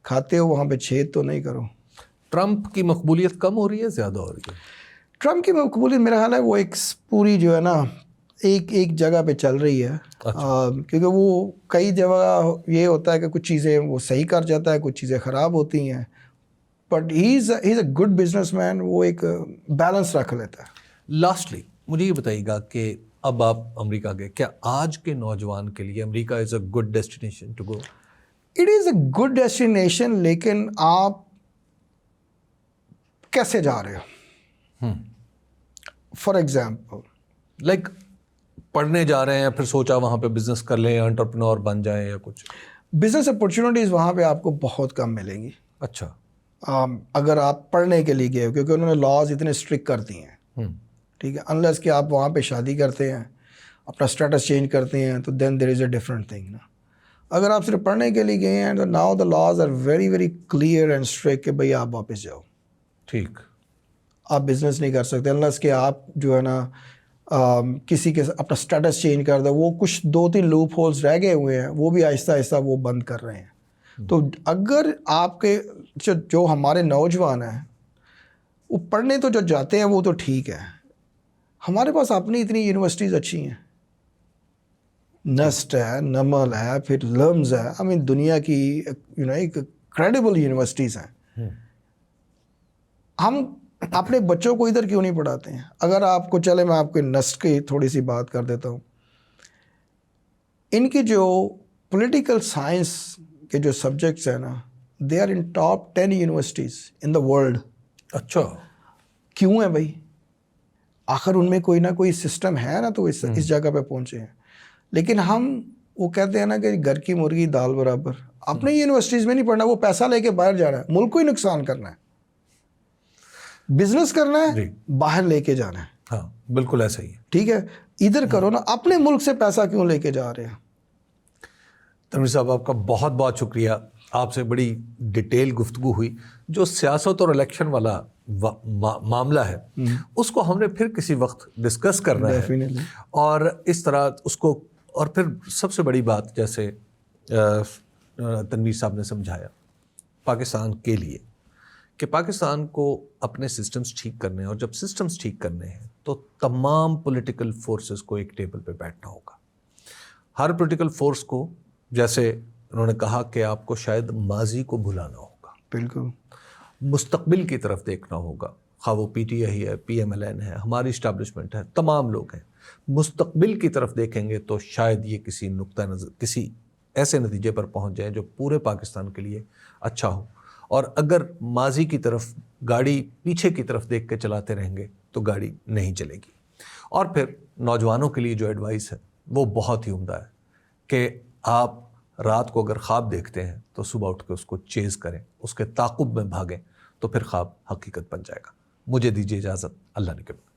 [SPEAKER 2] کھاتے ہو وہاں پہ چھید تو نہیں کرو.
[SPEAKER 1] ٹرمپ کی مقبولیت کم ہو رہی ہے, زیادہ ہو رہی ہے؟
[SPEAKER 2] ٹرمپ کی مقبولیت میرا خیال ہے وہ ایک پوری جو ہے نا ایک جگہ پہ چل رہی ہے. کیونکہ وہ کئی جگہ یہ ہوتا ہے کہ کچھ چیزیں وہ صحیح کر جاتا ہے, کچھ چیزیں خراب ہوتی ہیں, but he is a good business man. وہ ایک بیلنس رکھ لیتا ہے.
[SPEAKER 1] لاسٹلی مجھے یہ بتائیے گا کہ اب آپ امریکہ گئے, کیا آج کے نوجوان کے لیے America is a good destination to go?
[SPEAKER 2] It is a good destination, لیکن آپ کیسے جا رہے ہو؟ فار ایگزامپل
[SPEAKER 1] لائک پڑھنے جا رہے ہیں, پھر سوچا وہاں پہ بزنس کر لیں, انٹرپرینور بن جائیں یا کچھ.
[SPEAKER 2] بزنس اپرچونیٹیز وہاں پہ آپ کو بہت کم ملیں گی.
[SPEAKER 1] اچھا.
[SPEAKER 2] اگر آپ پڑھنے کے لیے گئے ہو, کیونکہ انہوں نے لاز اتنے اسٹرکٹ کر دیے ہیں. ٹھیک ہے, انلیس کہ آپ وہاں پہ شادی کرتے ہیں, اپنا اسٹیٹس چینج کرتے ہیں, تو دین دیر از اے ڈفرنٹ تھنگ نا. اگر آپ صرف پڑھنے کے لیے گئے ہیں تو now the laws are very very clear and strict کہ بھائی آپ واپس جاؤ.
[SPEAKER 1] ٹھیک.
[SPEAKER 2] آپ بزنس نہیں کر سکتے انلیس کہ آپ جو ہے نا کسی کے اپنا اسٹیٹس چینج کر دو. وہ کچھ 2-3 لوپ ہولز رہ گئے ہوئے ہیں, وہ بھی آہستہ آہستہ وہ بند کر رہے ہیں. تو اگر آپ کے جو ہمارے نوجوان ہیں وہ پڑھنے تو جو جاتے ہیں وہ تو ٹھیک ہے، ہمارے پاس اپنی اتنی یونیورسٹیز اچھی ہیں، نسٹ ہے، نمل ہے، پھر لمز ہے، دنیا کی ایک کریڈیبل یونیورسٹیز ہیں. ہم اپنے بچوں کو ادھر کیوں نہیں پڑھاتے ہیں؟ اگر آپ کو چلے میں آپ کو نسٹ کی تھوڑی سی بات کر دیتا ہوں. ان کی جو پولیٹیکل سائنس کے جو سبجیکٹس ہیں نا، they are in top 10 universities in the world.
[SPEAKER 1] اچھا،
[SPEAKER 2] کیوں ہے بھائی؟ آخر ان میں کوئی نہ کوئی سسٹم ہے نا، تو اس جگہ پہ پہنچے ہیں. لیکن ہم وہ کہتے ہیں نا کہ گھر کی مرغی دال برابر. اپنے یونیورسٹیز میں نہیں پڑھنا، وہ پیسہ لے کے باہر جانا ہے، ملک کو ہی نقصان کرنا ہے، بزنس کرنا ہے، باہر لے کے جانا ہے.
[SPEAKER 1] ہاں بالکل ایسا ہی ہے.
[SPEAKER 2] ٹھیک ہے، ادھر کرو نا، اپنے ملک سے پیسہ کیوں لے کے جا رہے ہیں؟
[SPEAKER 1] تنویر صاحب آپ کا بہت بہت شکریہ. آپ سے بڑی ڈیٹیل گفتگو ہوئی. جو سیاست اور الیکشن والا معاملہ ہے اس کو ہم نے پھر کسی وقت ڈسکس کرنا ہے، اور اس طرح اس کو. اور پھر سب سے بڑی بات جیسے تنویر صاحب نے سمجھایا پاکستان کے لیے کہ پاکستان کو اپنے سسٹمز ٹھیک کرنے ہیں، اور جب سسٹمز ٹھیک کرنے ہیں تو تمام پولیٹیکل فورسز کو ایک ٹیبل پہ بیٹھنا ہوگا. ہر پولیٹیکل فورس کو، جیسے انہوں نے کہا کہ آپ کو شاید ماضی کو بھلانا ہوگا،
[SPEAKER 2] بالکل
[SPEAKER 1] مستقبل کی طرف دیکھنا ہوگا. خواہ وہ پی ٹی آئی ہے، پی ایم ایل این ہے، ہماری اسٹیبلشمنٹ ہے، تمام لوگ ہیں. مستقبل کی طرف دیکھیں گے تو شاید یہ کسی نقطہ نظر، کسی ایسے نتیجے پر پہنچ جائیں جو پورے پاکستان کے لیے اچھا ہو. اور اگر ماضی کی طرف گاڑی پیچھے کی طرف دیکھ کے چلاتے رہیں گے تو گاڑی نہیں چلے گی. اور پھر نوجوانوں کے لیے جو ایڈوائس ہے وہ بہت ہی عمدہ ہے کہ آپ رات کو اگر خواب دیکھتے ہیں تو صبح اٹھ کے اس کو چیز کریں، اس کے تعاقب میں بھاگیں، تو پھر خواب حقیقت بن جائے گا. مجھے دیجیے اجازت. اللہ نگہبان.